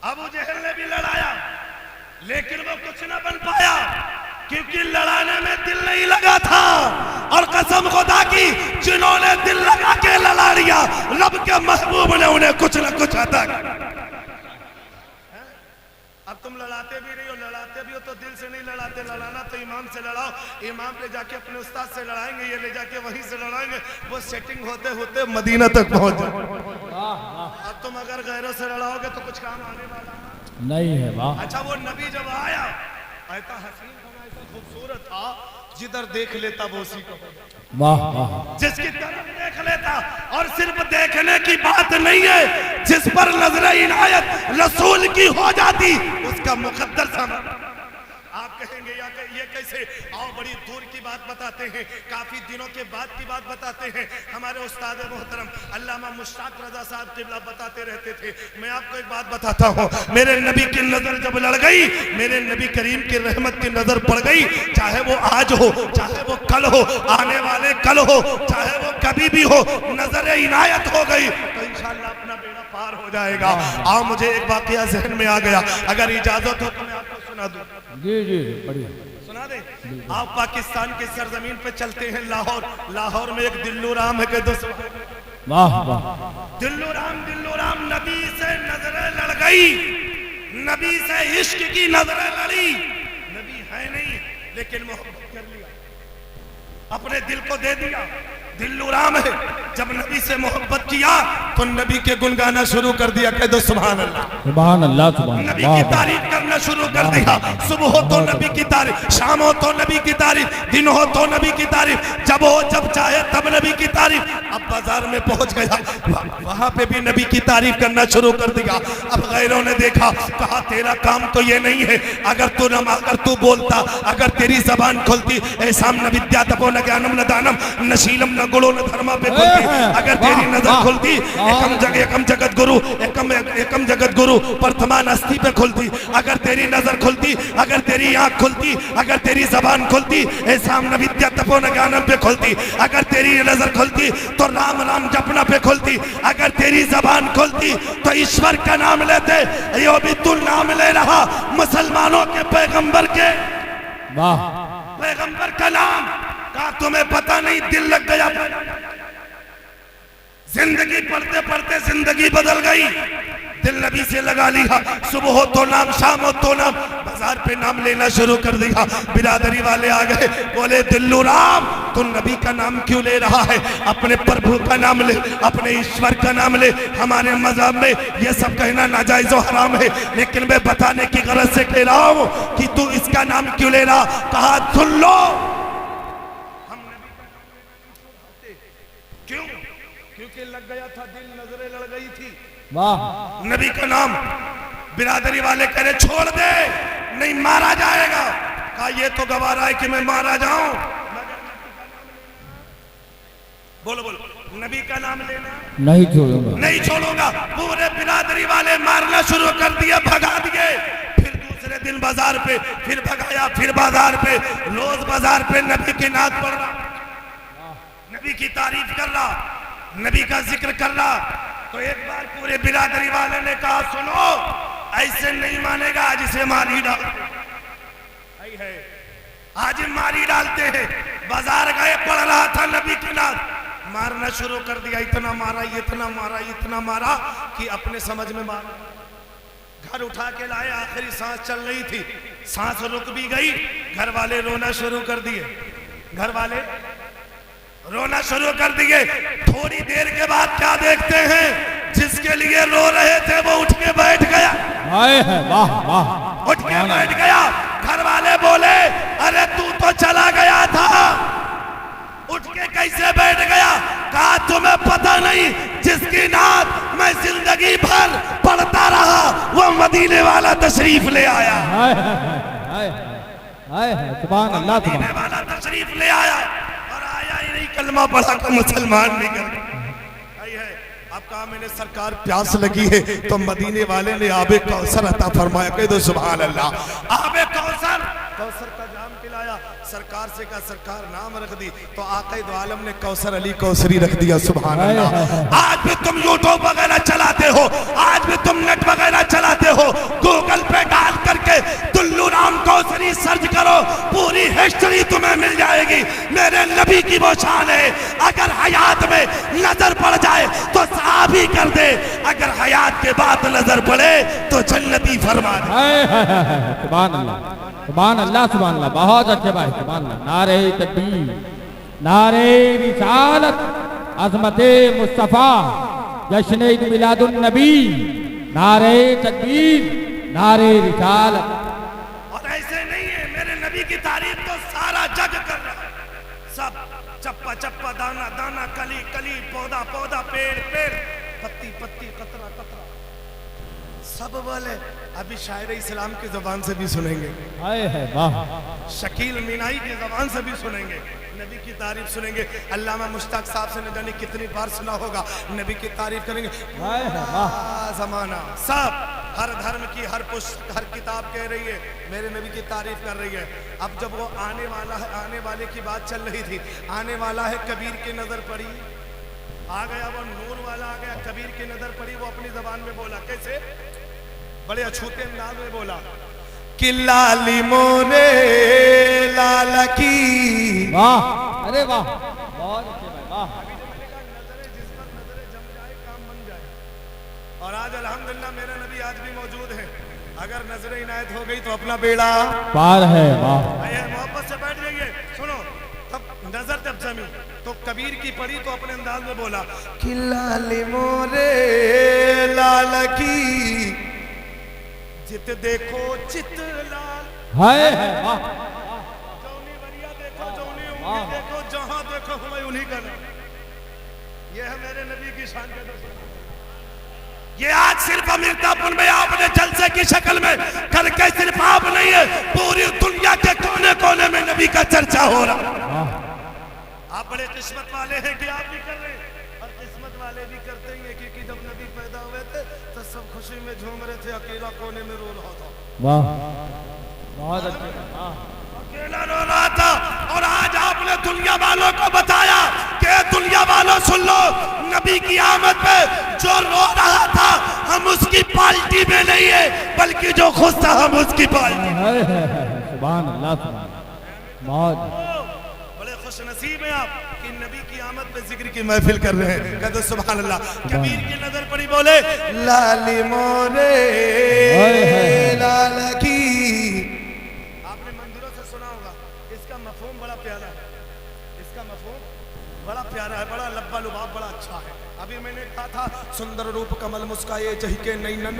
अबू जहल ने भी लड़ाया, लेकिन वो कुछ न बन पाया, क्योंकि लड़ाने में दिल नहीं लगा था। और कसम खुदा की, जिन्होंने दिल लगा के लड़ा लिया, रब के महबूब ने उन्हें कुछ न कुछ अता किया। अब तुम लड़ाते भी नहीं हो, लड़ाते भी हो तो दिल से नहीं लड़ाते। लड़ाना तो इमाम से लड़ाओ, इमाम ले जाके अपने उस्ताद से लड़ाएंगे, ये ले जाके वहीं से लड़ाएंगे, वो सेटिंग होते होते मदीना तक पहुंच जाए। अब तुम अगर गैरों से लड़ाओगे तो कुछ काम आने वाला नहीं है। वाह। अच्छा, वो नबी जब आया ऐसा हसीन था, ऐसा खूबसूरत था, जिधर देख लेता वो उसी को, वाह वाह, जिसकी तरफ देख लेता। और सिर्फ देखने की बात नहीं है, जिस पर नजर इनायत रसूल की हो जाती उसका मुकद्दर समझ। आप कहेंगे ये कैसे? आओ बड़ी दूर की बात बताते हैं, काफी दिनों के बाद की बात बताते हैं। हमारे उस्ताद मोहतरम अल्लामा मुश्ताक रजा साहब किबला बताते रहते थे। मैं आपको एक बात बताता हूँ, मेरे नबी की नजर जब लड़ गई, मेरे नबी करीम की रहमत की नजर पड़ गई, चाहे वो आज हो, चाहे वो कल हो, आने वाले कल हो, चाहे वो कभी भी हो, नजर इनायत हो गई तो इंशाअल्लाह अपना बेड़ा पार हो जाएगा। आओ, मुझे एक वाकया जहन में आ गया, अगर इजाजत हो तो मैं आपको सुना दूं। जी जी बढ़िया, सुना दे। आप पाकिस्तान की सरजमीन पे चलते हैं, लाहौर में एक दिल्लू राम है के दोस्तों, वाह वाह, दिल्लू राम नबी से नजरें लड़ गई, नबी से इश्क की नजरें लड़ी। नबी है नहीं लेकिन मोहब्बत कर लिया, अपने दिल को दे दिया। दिल्लू राम है, जब नबी से मोहब्बत किया तो नबी के गुन गाना शुरू कर दिया। कह दो सुभान अल्लाह, सुभान अल्लाह, सुभान नबी की तारीफ करना शुरू कर दिया। सुबह हो तो नबी की तारीफ, शाम हो तो नबी की तारीफ, दिन हो तो नबी की तारीफ, जब हो जब चाहे तब नबी की तारीफ। अब बाजार में पहुंच गया, वहां पे भी नबी की तारीफ करना शुरू कर दिया। अब गैरों ने देखा, कहा तेरा काम तो ये नहीं है, अगर तू बोलता, अगर तेरी जबान खुलती, ऐसा न विद्या तपो न ज्ञानम न दानम न शीलम न गुणों न धर्मा पे खुलती, अगर तेरी नजर खुलती, एकम जगत गुरु, एकम जगत गुरु वर्तमान अस्थि पे खुलती, अगर तेरी नजर खुलती, अगर तेरी आंख खुलती, अगर तेरी जबान खुलती, ऐसा न विद्या तपो न ज्ञानम पे खुलती, अगर तेरी नजर खुलती तो राम नाम जपना पे खुलती, अगर तेरी जबान खुलती तो ईश्वर का नाम लेते। यो भी तू नाम ले रहा मुसलमानों के पैगंबर के, वाह, पैगंबर का नाम का तुम्हें पता नहीं, दिल लग गया। जिंदगी पढ़ते पढ़ते जिंदगी बदल गई, दिल नबी से लगा लिया। सुबह हो तो नाम, शाम हो तो नाम, बाजार पे नाम लेना शुरू कर दिया। बिरादरी वाले आ गए, बोले दिल्लू राम तू नबी का नाम क्यों ले रहा है? अपने प्रभु का नाम ले, अपने ईश्वर का नाम ले। हमारे मजहब में ये सब कहना नाजायज और हराम है, लेकिन मैं बताने की गरज से कह रहा हूं कि तू इसका नाम क्यों ले रहा। कहा सुन लो, वाह नबी का नाम बिरादरी वाले करे छोड़ दे, नहीं मारा जाएगा। कहा ये तो गवारा है कि मैं मारा जाऊं। बोलो बोलो, नबी का नाम लेना नहीं छोड़ूंगा, नहीं छोड़ूंगा। पूरे बिरादरी वाले मारना शुरू कर दिए, भगा दिए। फिर दूसरे दिन बाजार पे फिर भगाया, फिर बाजार पे, रोज बाजार पे नबी की नात पढ़ रहा, नबी की तारीफ कर रहा, नबी का जिक्र कर रहा। तो एक बार पूरे बिरादरी वाले ने कहा सुनो, ऐसे नहीं मानेगा, आज इसे मार ही डाल है, आज मारी डालते हैं। बाजार गए, पढ़ रहा था नबी की नात, मारना शुरू कर दिया। इतना मारा, इतना मारा, इतना मारा कि अपने समझ में मारा। घर उठा के लाए, आखिरी सांस चल रही थी, सांस रुक भी गई। घर वाले रोना शुरू कर दिए, घर वाले रोना शुरू कर दिए। थोड़ी देर के बाद क्या देखते हैं, जिसके लिए रो रहे थे वो उठ के बैठ गया। वाह वाह, उठ के बैठ गया। घर वाले बोले अरे तू तो चला गया था, उठ के कैसे बैठ गया? कहा तुम्हें पता नहीं, जिसकी नात मैं जिंदगी भर पढ़ता रहा वो मदीने वाला तशरीफ ले आया। सुभान अल्लाह, मदीने वाला तशरीफ ले आया, और आया ही नहीं, कलमा पढ़ा कर मुसलमान निकल है। अब कहा मैंने सरकार प्यास लगी है, तो मदीने वाले ने आबे कौसर अता फरमाया। कह दो सुभान अल्लाह। आबे कौसर, कौसर का जाम पिलाया। सरकार से कहा सरकार नाम रख दी, तो आक़ाए दो आलम ने कौसर अली कौसरी रख दिया। सुभान अल्लाह। आज भी तुम यूट्यूब वगैरह चलाते हो, आज भी तुम नेट वगैरह चलाते हो, गूगल पे डाल करके दुल्लू राम कौसरी सर्च करो, पूरी हिस्ट्री तुम्हें मिल जाएगी। मेरे नबी की वो शान है, अगर हयात में नजर पड़ जाए तो सहाबी कर दे, अगर हयात के बाद नजर पड़े तो जन्नती फरमा दे। सुभान अल्लाह, सुभान अल्लाह, सुभान अल्लाह, बहुत अच्छे भाई, सुभान अल्लाह। नारे तकबीर, नारे रिसालत, अज़मते मुस्तफ़ा, जश्न ईद मिलादुन नबी, नारे तकबीर, नारे रिसालत। और ऐसे नहीं है, मेरे नबी की तारीफ तो सारा जग कर रहा है। सब चप्पा चप्पा, दाना दाना, कली कली, पौधा पौधा, पेड़ पेड़, पत्ती पत्ती, कतरा कतरा, सब बोले। अभी शायर इस्लाम की जबान से भी सुनेंगे, वाह, शकील मीनाई की जबान से भी सुनेंगे, नबी की तारीफ सुनेंगे। अल्लामा मुश्ताक साहब से न जाने कितनी बार सुना होगा, नबी की तारीफ करेंगे। जमाना सब, हर धर्म की हर पुस्तक, हर किताब कह रही है मेरे नबी की तारीफ कर रही है। अब जब वो आने वाला है, आने वाले की बात चल रही थी, आने वाला है, कबीर की नजर पड़ी, आ गया वो नूर वाला आ गया, कबीर की नजर पड़ी, वो अपनी जबान में बोला, कैसे? बड़े अछूते अंदाज में बोला कि लाली मोरे लाल की। वाह, अरे वाह, बहुत अच्छे भाई, वाह। नजरें जिस पर नजरें जम जाए काम बन जाए। और आज अल्हम्दुलिल्लाह मेरा नबी आज भी मौजूद है। अगर नजर इनायत हो गई तो अपना बेड़ा पार है। वाह, मोहब्बत से बैठ जाइए, सुनो। तब नजर जब जमी तो कबीर की पड़ी, तो अपने अंदाज में बोला कि लाली मोरे लाल की, जित देखो चित लाल। वाह, जौनी वरिया देखो, जौनी उंगली देखो, जहां देखो हमें उन्हीं का नाम। ये है मेरे नबी की शान के दोस्तों। ये आज सिर्फ अमीरतापुर में आपने जलसे की शक्ल में करके, सिर्फ आप नहीं है, पूरी दुनिया के कोने कोने में नबी का चर्चा हो रहा। आप बड़े किस्मत वाले हैं कि आप भी कर रहे हैं, और किस्मत वाले भी करते ही हैं, क्योंकि जब नबी पैदा हुए थे तो सब खुशी में झूम रहे थे, अकेला कोने में रो रहा था। वाह, बहुत अच्छे, अकेला रो रहा था। और आज आपने दुनिया वालों को बताया कि दुनिया वालों सुन लो, नबी की आमद पे जो रो रहा था हम उसकी पार्टी में नहीं है, बल्कि जो खुश था हम उसकी पार्टी। सुभान अल्लाह, बहुत बड़े खुश नसीब हैं आप कि नबी की आमद पे जिक्र की महफिल कर रहे हैं। कहते सुभान अल्लाह। कबीर की नजर पड़ी, बोले लाली मोरे लाल की। आपने मंदिरों से सुना होगा, इसका मफहूम बड़ा प्यारा है, इसका मफहूम बड़ा प्यारा है, बड़ा लब्बा लुबाब, बड़ा अच्छा है। अभी मैंने कहा था सुंदर रूप कमल मुस्काए जही के नैनन,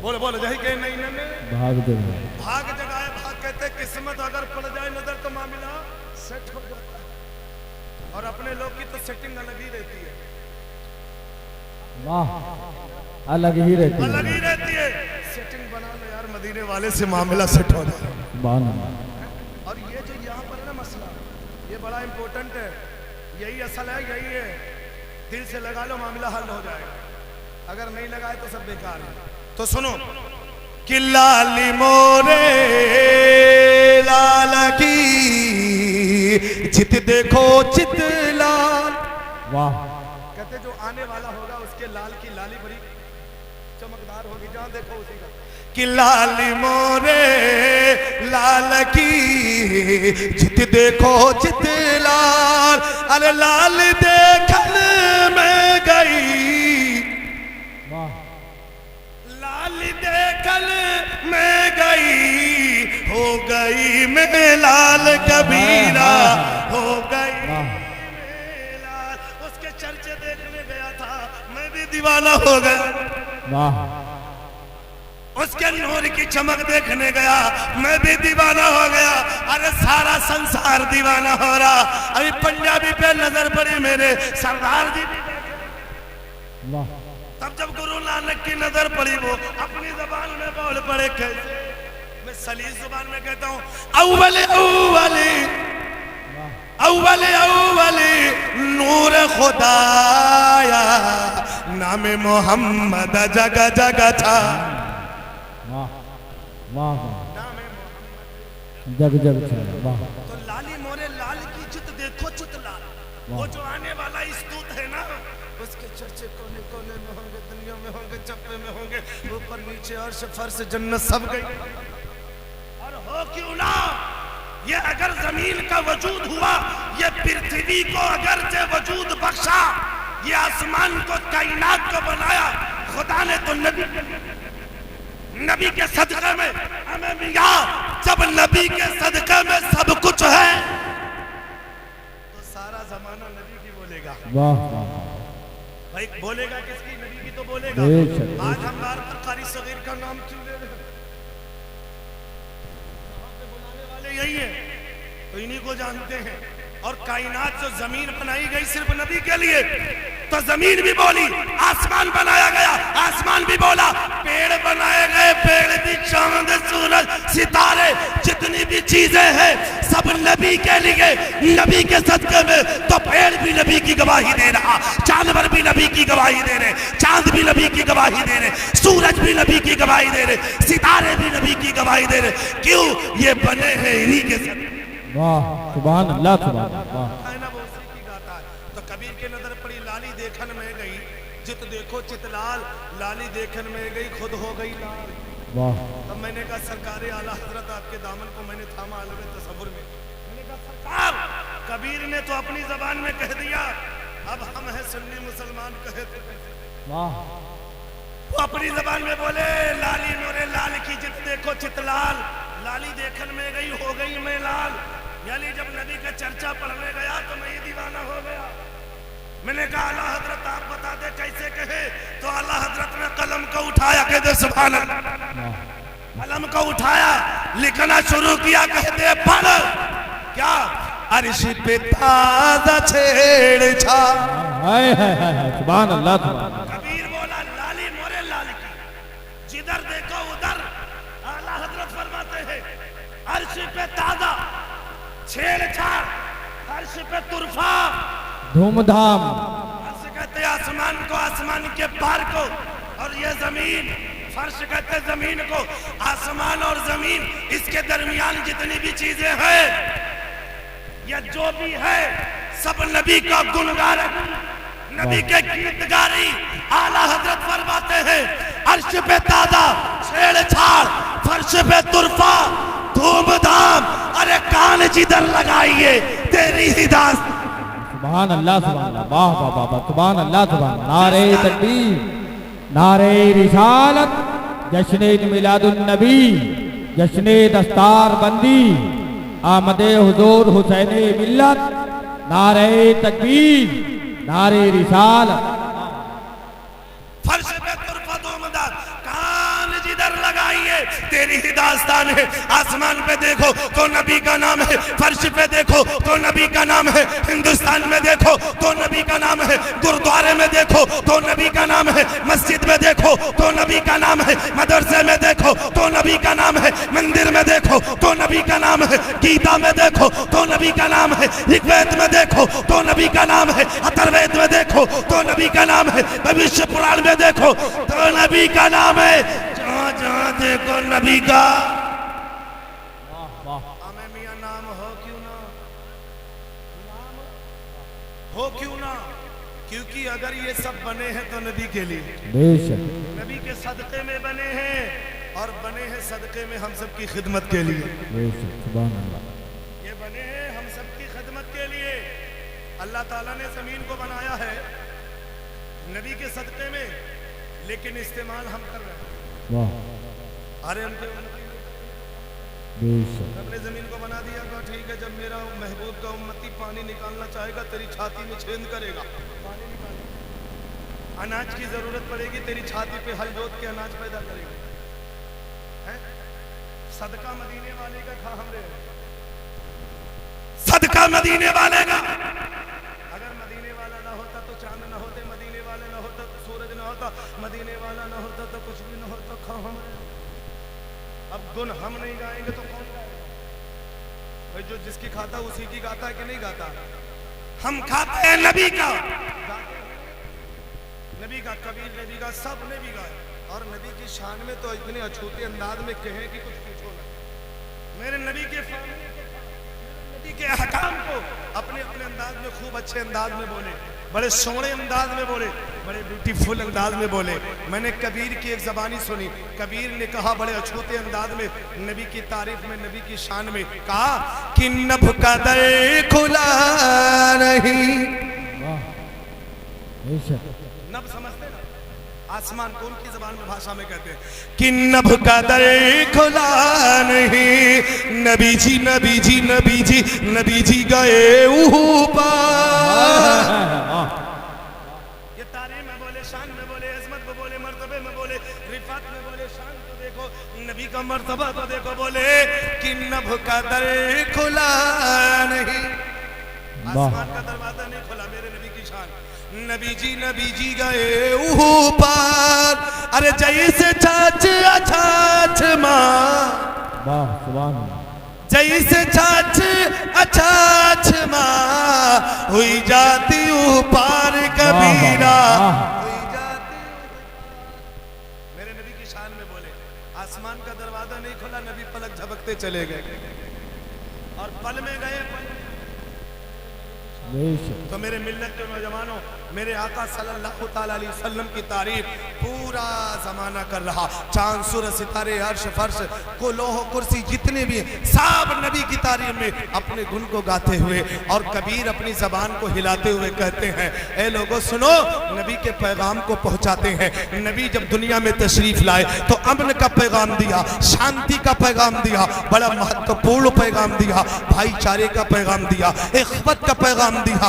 बोले बोले जही के नैनन भाग जगाए। भाग कहते किस्मत अगर पड़ जाए नजर तो मामला सेट हो जाता है, और अपने लोग की तो सेटिंग अलग ही रहती है। वाह, अलग ही रहती अलग है। ही रहती है। सेटिंग बना लो यार, मदीने वाले से मामला सेट हो जाए। सुभान अल्लाह। और ये जो यहाँ पर है ना मसला, ये बड़ा इंपॉर्टेंट है, यही असल है, यही है। दिल से लगा लो, मामला हल हो जाएगा। अगर नहीं लगाए तो सब बेकार है। तो सुनो कि लाली मोरे लाल की चित देखो चित लाल। वाह, कहते जो आने वाला होगा उसके लाल की लाली बड़ी चमकदार होगी, जहां देखो उसी का। कि लाली मोरे लाल की चित देखो चित लाल। अरे लाल देखन में गई, वाह, लाल देखन में गई, हो गई मैं लाल कबीरा, हो गई मैं लाल। उसके चर्चे देखने गया था, मैं भी दीवाना हो गया। वाह, उसके नूर की चमक देखने गया, मैं भी दीवाना हो गया। अरे सारा संसार दीवाना हो रहा। अभी पंजाबी पे नजर पड़ी मेरे सरदार जी भी। वाह, तब जब गुरु नानक की नजर पड़ी, वो अपनी जबान में बोल पड़े। कैसे? मैं सलीस जुबान में कहता हूँ, अव्वले अव्वले अव्वले अव्वले नूर खुदाया, नाम मोहम्मद जगह जगह था। वाह, वाह, जग जग चला। वाह, तो लाली मोरे लाल की चित देखो चित लाल। वो जो आने वाला स्तूत है ना, उसके चर्चे कोने कोने में होंगे, दुनिया में होंगे, चप्पे में होंगे, ऊपर नीचे अर्श फर्श जन्नत सब गई। और हो क्यों ना, ये अगर जमीन का वजूद हुआ, ये पृथ्वी को अगर से वजूद बख्शा, ये आसमान को कायनात को बनाया खुदा ने, तो नबी के सदक़े में हमें मिला। जब नबी के सदक़े में सब कुछ है, तो सारा जमाना नबी की बोलेगा। वाह, वाह, भाई बोलेगा किसकी? नबी की तो बोलेगा। बेशक। आज हम बार बार कारी सगीर का नाम क्यों ले रहे हैं? बुलाने वाले यही है, तो इन्हीं को जानते हैं। और कायनात जो जमीन बनाई गई सिर्फ नबी के लिए, तो जमीन भी बोली, आसमान बनाया गया, आसमान भी बोला, पेड़ बनाए गए, पेड़ भी, चांद सूरज सितारे जितनी भी चीजें हैं सब नबी के लिए, नबी के सदक़े में। तो पेड़ भी नबी की गवाही दे रहा, जानवर भी नबी की गवाही दे रहे, चांद भी नबी की गवाही दे रहे, सूरज भी नबी की गवाही दे रहे, सितारे भी नबी की गवाही दे रहे। क्यों? ये बने हैं इन्हीं के सदक़े। वाह, सुभान अल्लाह, सुभान अल्लाह। है ना, वो उसी की गाता है। तो कबीर के नजर पड़ी, लाली देखन में गई, जित देखो चित लाल। लाली देखन में गई, खुद हो गई लाल। वाह, तब मैंने कहा सरकार आला हजरत, आपके दामन को मैंने थामा आलम तसव्वुर में। मैंने कहा सरकार, कबीर ने तो अपनी जबान में कह दिया, अब हम हैं सुन्नी मुसलमान, कहे तो कैसे? वाह, वो अपनी जबान में बोले, लाली मोरे लाल की जित देखो चित लाल। लाली देखन में गई, हो गई मैं लाल। यानी जब नबी का चर्चा पढ़ने गया तो मैं ये दीवाना हो गया। मैंने कहा आला हजरत आप बता दे कैसे कहे? तो आला हजरत ने कलम को उठाया, कहते सुभान अल्लाह। कलम को उठाया, लिखना शुरू किया, कहते पढ़। क्या? अर्श पे ताज़ा छेड़छाड़। हाय हाय हाय, सुभान अल्लाह, सुभान अल्लाह। कबीर बोला, लाली मोरे लाल की, जिधर देखो उधर। आला हजरत फरमाते हैं, अर्श पे ताज़ा छेड़छाड़, अर्श पे तुरफा, धूमधाम। अर्श कहते आसमान को, आसमान के पार को, और ये जमीन, फर्श कहते जमीन को। आसमान और जमीन, इसके दरमियान जितनी भी चीजें हैं, या जो भी है, सब नबी का गुणगार, नबी के गीत गारी। आला हजरत फरमाते हैं, अर्श पे ताज़ा छेड़छाड़, फर्श पे तुरफा, धूमधाम। अरे कान जिधर लगाइए तेरी ही दास। सुभान अल्लाह, सुभान अल्लाह। वाह वाह वाह वाह, सुभान अल्लाह, सुभान। नारे तकबीर, नारे रिसालत, जश्न मिलादुन नबी, जश्न दस्तार बंदी, आमदे हुजूर हुसैन मिल्लत। नारे तकबीर, नारे रिसालत। फर्श पे तुरफा, धूमधाम, कान जिधर लगाइए तेरी ही दास्तान है। आसमान पे देखो तो नबी का नाम है, फर्श पे देखो तो नबी का नाम है, हिंदुस्तान में देखो तो नबी का नाम है, गुरुद्वारे में देखो तो नबी का नाम है, मस्जिद में देखो तो नबी का नाम है, मदरसे में देखो तो नबी का नाम है, मंदिर में देखो तो नबी का नाम है, गीता में देखो तो नबी का नाम है, ऋग्वेद में देखो तो नबी का नाम है, अथर्ववेद में देखो तो नबी का नाम है, भविष्य पुराण में देखो तो नबी का नाम है। जहाँ जहाँ देखो नबी का हमें मियां नाम हो क्यों ना, नाम हो क्यों ना, क्योंकि अगर ये सब बने हैं तो नबी के लिए, नबी के सदक़े में बने हैं और बने हैं सदक़े में हम सब की खिदमत के लिए। ये बने हैं हम सब की खिदमत के लिए। अल्लाह ताला ने जमीन को बनाया है नबी के सदक़े में, लेकिन इस्तेमाल हम कर रहे हैं। अरे हमने जमीन को बना दिया तो ठीक है, जब मेरा महबूब का उम्मती पानी निकालना चाहेगा तेरी छाती में छेद करेगा, पानी निकालेगा। अनाज की जरूरत पड़ेगी तेरी छाती पे हल जोत के अनाज पैदा करेगा। सदका मदीने वाले का खा हमने, सदका मदीने वाले का। अगर मदीने वाला ना होता तो चांद ना होते, मदीने वाले ना होता तो सूरज ना होता, मदीने वाला ना होता तो कुछ भी ना होता। खा हमने। अब गुन हम नहीं गाएंगे तो कौन गाएगा भाई? जो जिसकी खाता उसी की गाता है कि नहीं गाता? हम खाते हैं नबी का, नबी का, कबीर नबी का, सब नबी का। और नबी की शान में तो इतने अछूते अंदाज में कहें कि कुछ पूछो ना। मेरे नबी के नबी के अहकाम को अपने अपने अंदाज में खूब अच्छे अंदाज में बोले, बड़े सोहने अंदाज में बोले, बड़े ब्यूटीफुल अंदाज में बोले। मैंने कबीर की एक ज़बानी सुनी, कबीर ने कहा बड़े अछूते अंदाज में नबी की तारीफ में, नबी की शान में कहा कि नभ का दर खुला नहीं। नभ समझते ना? आसमान को उनकी ज़बान में, भाषा में कहते हैं कि नभ का दर खुला नहीं, नबी जी नबी जी नबी जी नबी जी गए ऊपर। ये तारीफ में बोले, शान में बोले, अजमत में बोले, मर्तबे में बोले, रिफात में बोले, शान को देखो, नबी का मर्तबा को देखो। बोले कि नभ का दर खुला नहीं, आसमान का दरवाजा नहीं खुला, मेरे नबी की शान। नबी जी गए ऊपर। अरे जैसे छाछ अछाछ माँ, जैसे छाछ अछाछ माँ हुई जाती ऊपर कबीरा, हुई जाती। मेरे नबी की शान में बोले आसमान का दरवाजा नहीं खुला, नबी पलक झपकते चले गए और पल में गए। तो मेरे मिल्लत के नौजवानों, मेरे आका सल्लल्लाहु ताला अलैहि वसल्लम की तारीफ पूरा जमाना कर रहा। चांद सूरज सितारे अर्श फर्श को लोह कुर्सी जितने भी सब नबी की तारीफ में अपने गुण को गाते हुए, और कबीर अपनी जबान को हिलाते हुए कहते हैं ए लोगों सुनो, नबी के पैगाम को पहुंचाते हैं। नबी जब दुनिया में तशरीफ लाए तो अमन का पैगाम दिया, शांति का पैगाम दिया, बड़ा महत्वपूर्ण पैगाम दिया, भाईचारे का पैगाम दिया, इख्वत का पैगाम दिया,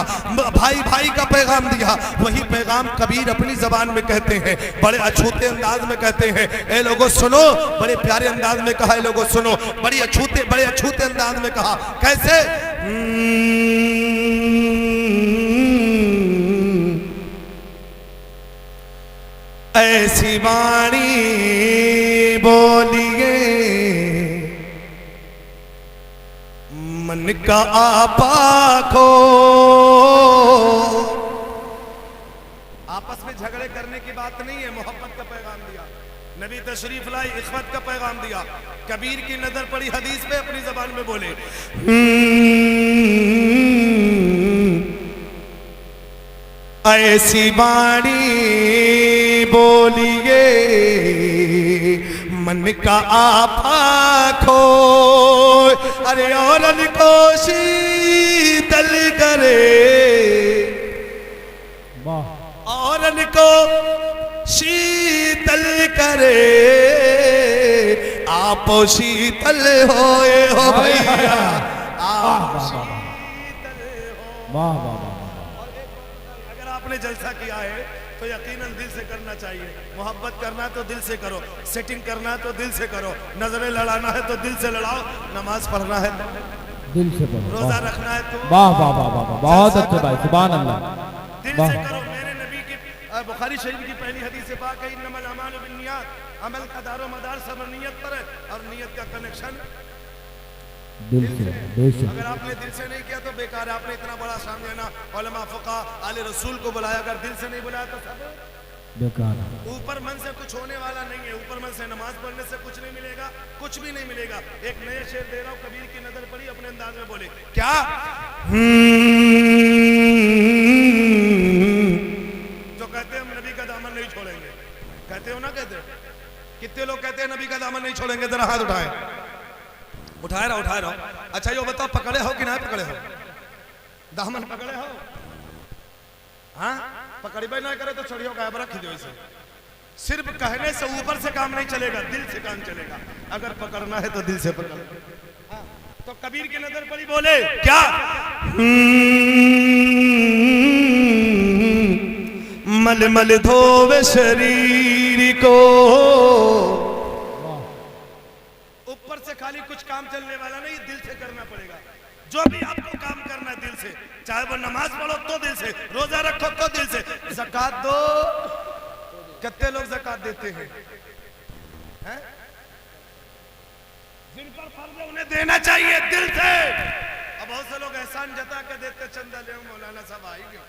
भाई भाई का पैगाम दिया। वही पैगाम कबीर अपनी जबान में कहते हैं, बड़े अछूते अंदाज में कहते हैं ए लोगों सुनो, बड़े प्यारे अंदाज में कहा ए लोगों सुनो, बड़े अछूते अंदाज में कहा। कैसे? ऐसी वाणी बोलिए मन का आपा खो। आपस में झगड़े करने की बात नहीं है, मोहब्बत का पैगाम दिया नबी, तशरीफ लाई, इख्वत का पैगाम दिया। कबीर की नजर पड़ी हदीस पे, अपनी जबान में बोले ऐसी वाणी बोलिए मन का आपा खो। अरे औरन को शीतल करे, औरन को शीतल करे, आप शीतल होए हो भैया, आप शीतल हो। अगर आपने जलसा किया है तो यकीनन दिल से करना चाहिए। मोहब्बत करना है तो दिल से करो, सेटिंग करना है तो दिल से करो, नजरें लड़ाना है तो दिल से लड़ाओ, नमाज पढ़ना है तो दिल से पढ़ो, रोजा रखना है तो वाह वाह वाह वाह, बहुत अच्छे भाई, सुभान अल्लाह, दिल वाह। से करो। मेरे नबी की बुखारी शरीफ की पहली हदीस से पाक है, इन्नमल अमालु बिन्नियात, अमल का दारो मदार सब नियत पर है, और नियत का कनेक्शन दिल से, बेशक। अगर आपने दिल से नहीं किया तो बेकार है। आपने इतना बड़ा सामने ना उलमा फुका आले रसूल को बुलाया, अगर दिल से नहीं बुलाया तो सब बेकार। ऊपर मन से कुछ होने वाला नहीं है। ऊपर मन से नमाज पढ़ने से कुछ नहीं मिलेगा, कुछ भी नहीं मिलेगा। एक नए शेर दे रहा हूं, कबीर की नजर पड़ी, अपने अंदाज में बोले क्या। जो कहते हैं हम नबी का दामन नहीं छोड़ेंगे, कहते हो ना, कहते हो कितने लोग कहते हैं नबी का दामन नहीं छोड़ेंगे, जरा हाथ उठाए, उठाए रहो। अच्छा यो बताओ, पकड़े हो कि नहीं पकड़े हो? दामन पकड़े हो? हाँ, पकड़बे ना करे तो छोड़ियो का रख दो इसे। सिर्फ कहने से ऊपर से काम नहीं चलेगा, दिल से काम चलेगा। अगर पकड़ना है तो दिल से पकड़। हाँ, तो कबीर की नजर पड़ी, बोले क्या। मल मल धोवे शरीर को, ऊपर से खाली कुछ काम चलने वाला नहीं, दिल से करना पड़ेगा। जो भी आपको काम करना है दिल से, चाहे वो नमाज पढ़ो तो दिल से, रोजा रखो तो दिल से, ज़कात दो। कितने लोग ज़कात देते हैं? जिन पर फर्ज है उन्हें देना चाहिए दिल से। अब बहुत से लोग एहसान जता के देते, चंदा ले मौलाना साहब आएंगे,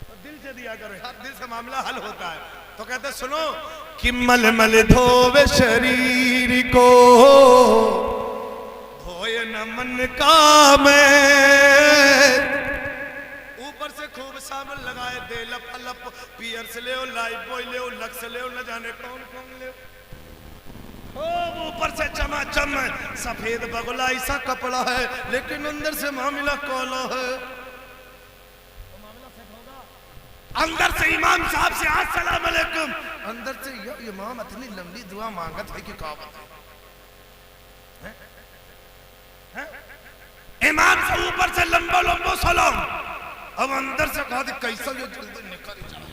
तो दिल से दिया करो यार, दिल से मामला हल होता है। तो कहते सुनो कि मल मल धोवे शरीर को, धोए न मन का मैं, ऊपर से खूब साबुन लगाए दे, लप लप पियर से ले, लाइफ बॉय ले, लक्स ले, न जाने कौन कौन ले, ऊपर से चमाचम सफेद बगुला ऐसा कपड़ा है, लेकिन अंदर से मामला कोला है। अंदर से इमाम साहब से अस्सलाम वालेकुम, अंदर से यो इमाम इतनी लंबी दुआ मांगत है कि क्या बताएं। इमाम से ऊपर से लंबा लंबा सलाम, अब अंदर से कहा कैसा जो जल्दी निकल जाए,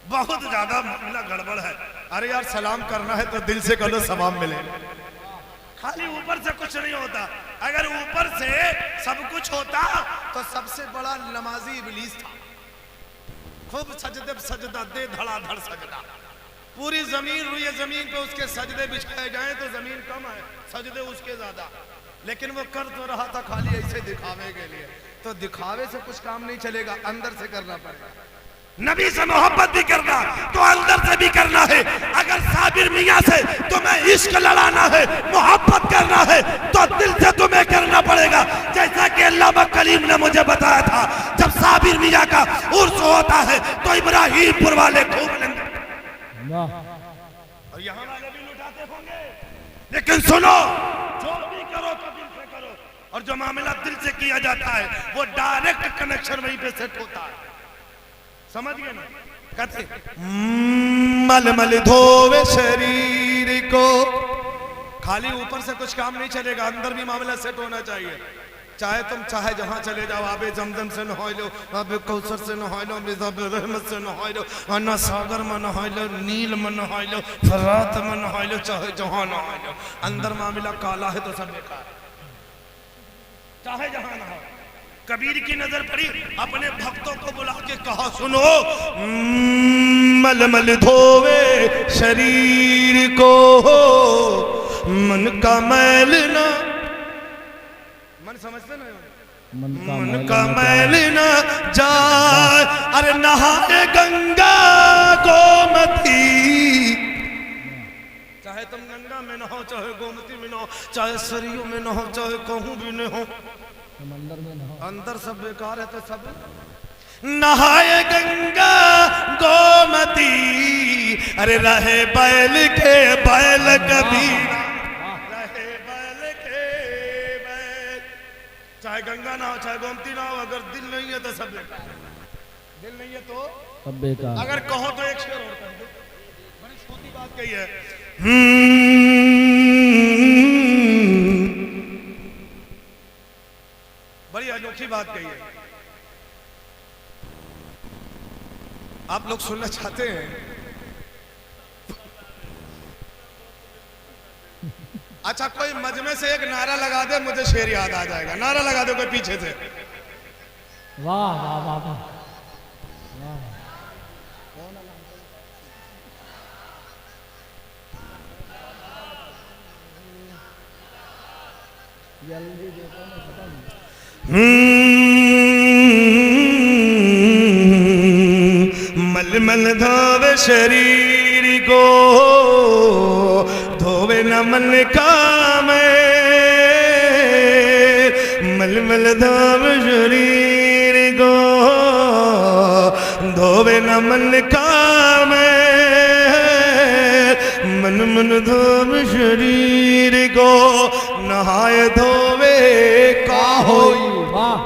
बहुत ज्यादा मामला गड़बड़ है। अरे यार, सलाम करना है तो दिल से करो, सवाब मिले। खाली ऊपर से कुछ नहीं होता। अगर ऊपर से सब कुछ होता तो सबसे बड़ा नमाजी इब्लीस था। खूब सजदे सजदा दे, धड़ाधड़ सजदा, पूरी जमीन रुई जमीन पे उसके सजदे बिछाए जाएं तो जमीन कम है, सजदे उसके ज्यादा। लेकिन वो कर तो रहा था खाली ऐसे दिखावे के लिए। तो दिखावे से कुछ काम नहीं चलेगा, अंदर से करना पड़ेगा। नबी से मोहब्बत भी करना तो अंदर से भी करना है। अगर साबिर मियां से तुम्हें इश्क लड़ाना है, मोहब्बत करना है, तो दिल से तुम्हें करना पड़ेगा। जैसा कि अल्लामा कलीम ने मुझे बताया था, जब साबिर मियां का उर्स होता है तो इब्राहिमपुर वाले खूब और यहाँ वाले भी लुटाते होंगे। लेकिन सुनो, जो भी करो तो दिल से करो, और जो मामला दिल से किया जाता है वो डायरेक्ट कनेक्शन वहीं पे सेट होता है। समझ गए ना? कहते मल मल धोवे शरीर को, खाली ऊपर से कुछ काम नहीं चलेगा, अंदर भी मामला सेट होना चाहिए। चाहे तुम चाहे जहां चले जाओ, आबे जमजम से नहा लो, आबे कौसर से नहा लो, बिज़ाब रहमत से नहा लो, अन्ना सागर में नहा लो, नील में नहा लो, फरात में नहा लो, चाहे जहां नहा लो, अंदर मामला काला है तो सब बेकार, चाहे जहां नहा। कबीर की नजर पड़ी, अपने भक्तों को बुला के कहा सुनो, मल मल धोवे शरीर को, मन का मैल ना, मन समझते ना, मन का मैल ना जाए, अरे नहाए गंगा गोमती। चाहे तुम गंगा में नहो, चाहे गोमती में नहो, चाहे सरयू में नहो, चाहे कहूं भी न हो, अंदर सब बेकार है तो सब नहाए गंगा गोमती, अरे रहे बैल के बैल कभी, रहे बैल के बैल। चाहे गंगा ना हो, चाहे गोमती ना हो, अगर दिल नहीं है तो सब बेकार, दिल नहीं है तो सब बेकार। अगर कहो तो एक शेर और कर दो, बड़ी छोटी बात कही है। बड़ी अनोखी बात कही है। आप लोग सुनना चाहते हैं? अच्छा, कोई मजमे से एक नारा लगा दे, मुझे शेर याद आ जाएगा। नारा लगा दे कोई पीछे से। वाह वाह वाह वाह। मलमल धोवे शरीर को, धोवे न मन का मैं। मलमल धोवे शरीर को, धोवे न मन का मैं। मन मन धोवे शरीर को, नहाए धोवे का होई। वाह,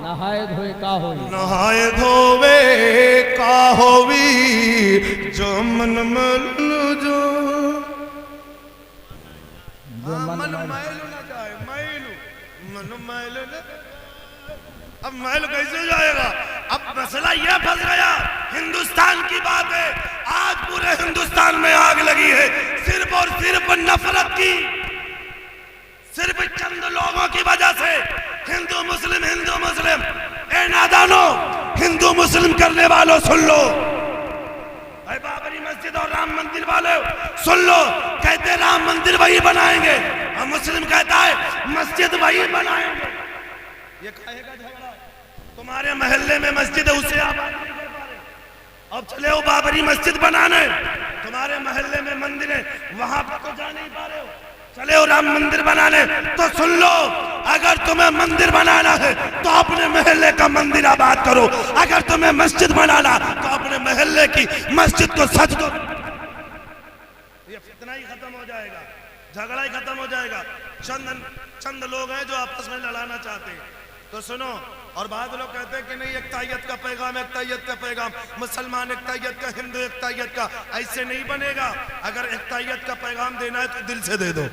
नहाए धोए का होई। नहाए धोवे का होवी, जो मन मन जो मन मैलू न जाए। मैलू मन मैलू न। अब मैल कैसे जाएगा? अब मसला यह फंस गया, हिंदुस्तान की बात है। आज पूरे हिंदुस्तान में आग लगी है, सिर्फ और सिर्फ नफरत की, सिर्फ चंद लोगों की वजह से। हिंदू मुस्लिम, हिंदू मुस्लिम। ए नादानो, हिंदू मुस्लिम करने वालों सुन लो। भाई बाबरी मस्जिद और राम मंदिर वाले सुन लो। कहते राम मंदिर वही बनाएंगे, और मुस्लिम कहता है मस्जिद वही बनाएंगे। ये कहेगा झगड़ा। तुम्हारे मोहल्ले में मस्जिद है, उसे आप अब चले हो बाबरी मस्जिद बनाने। तुम्हारे मोहल्ले में मंदिर है, वहां पर तो जा नहीं पा रहे हो, चले हो राम मंदिर बनाने। तो सुन लो, अगर तुम्हें मंदिर बनाना है तो अपने मोहल्ले का मंदिर आबाद करो। अगर तुम्हें मस्जिद बनाना तो अपने मोहल्ले की मस्जिद को सज दो। ये फितना ही खत्म हो जाएगा, झगड़ा ही खत्म हो जाएगा। चंद लोग हैं जो आपस में लड़ाना चाहते हैं। तो सुनो, और बाद लोग कहते हैं कि नहीं, एकतायत का पैगाम, एकतायत का पैगाम, मुसलमान एकतायत का, हिंदू एकतायत का। ऐसे नहीं बनेगा। अगर एकतायत का पैगाम देना है तो दिल से दे दो।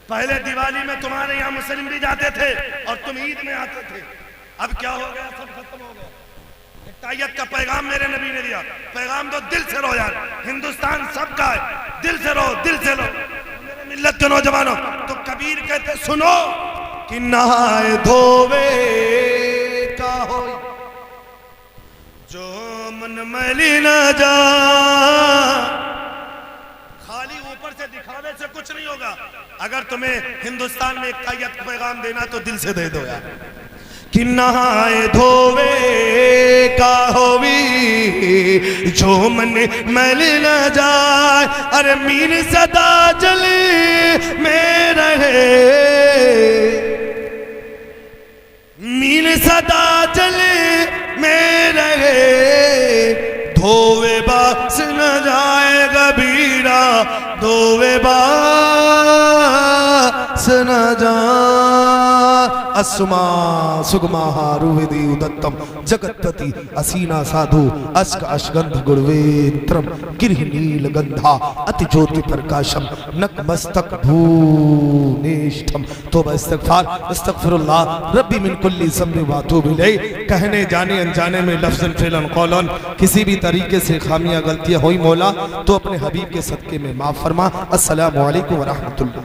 पहले दिवाली में तुम्हारे यहाँ मुस्लिम भी जाते थे और तुम ईद में आते थे। अब क्या हो गया? सब खत्म हो गया। एकतायत का पैगाम मेरे नबी ने दिया। पैगाम तो दिल से रो यार, हिंदुस्तान सबका है, दिल से रो, दिल से रो। मेरे मिल्लत के नौजवानों, तो कबीर कहते सुनो कि नहाए धोवे का होई, जो मन मैली न जा। खाली ऊपर से दिखावे से कुछ नहीं होगा। अगर तुम्हें हिंदुस्तान में एकतायत का पैगाम देना तो दिल से दे दो यार। कि नहाए धोवे का होवी, जो मन मैली न जाए। अरे मीर सदा जले में रहे, मीर सदा जले में रहे। धोवे बास न जाए कबीरा, धोवे बास न जाए। अस्मा सुगमा रुविदि उदत्तम, जगत्पति असीना साधु, अस्क अश्गंध गुणवेत्रम, गिरहि नील गंधा, अति ज्योति प्रकाशम, नक मस्तक भूनिष्ठम। तो इस्तगफार, इस्तगफिरुल्लाह रब्बी मिन कुल्ली ज़ंबि व अतूबु इलैह। कहने जाने अनजाने में लफ्ज़न फ़िलन क़ौलन किसी भी तरीके से खामियां गलतियां हुई मौला तो अपने हबीब के सदक़े में माफ़ फरमा। अस्सलामु अलैकुम व रहमतुल्लाह।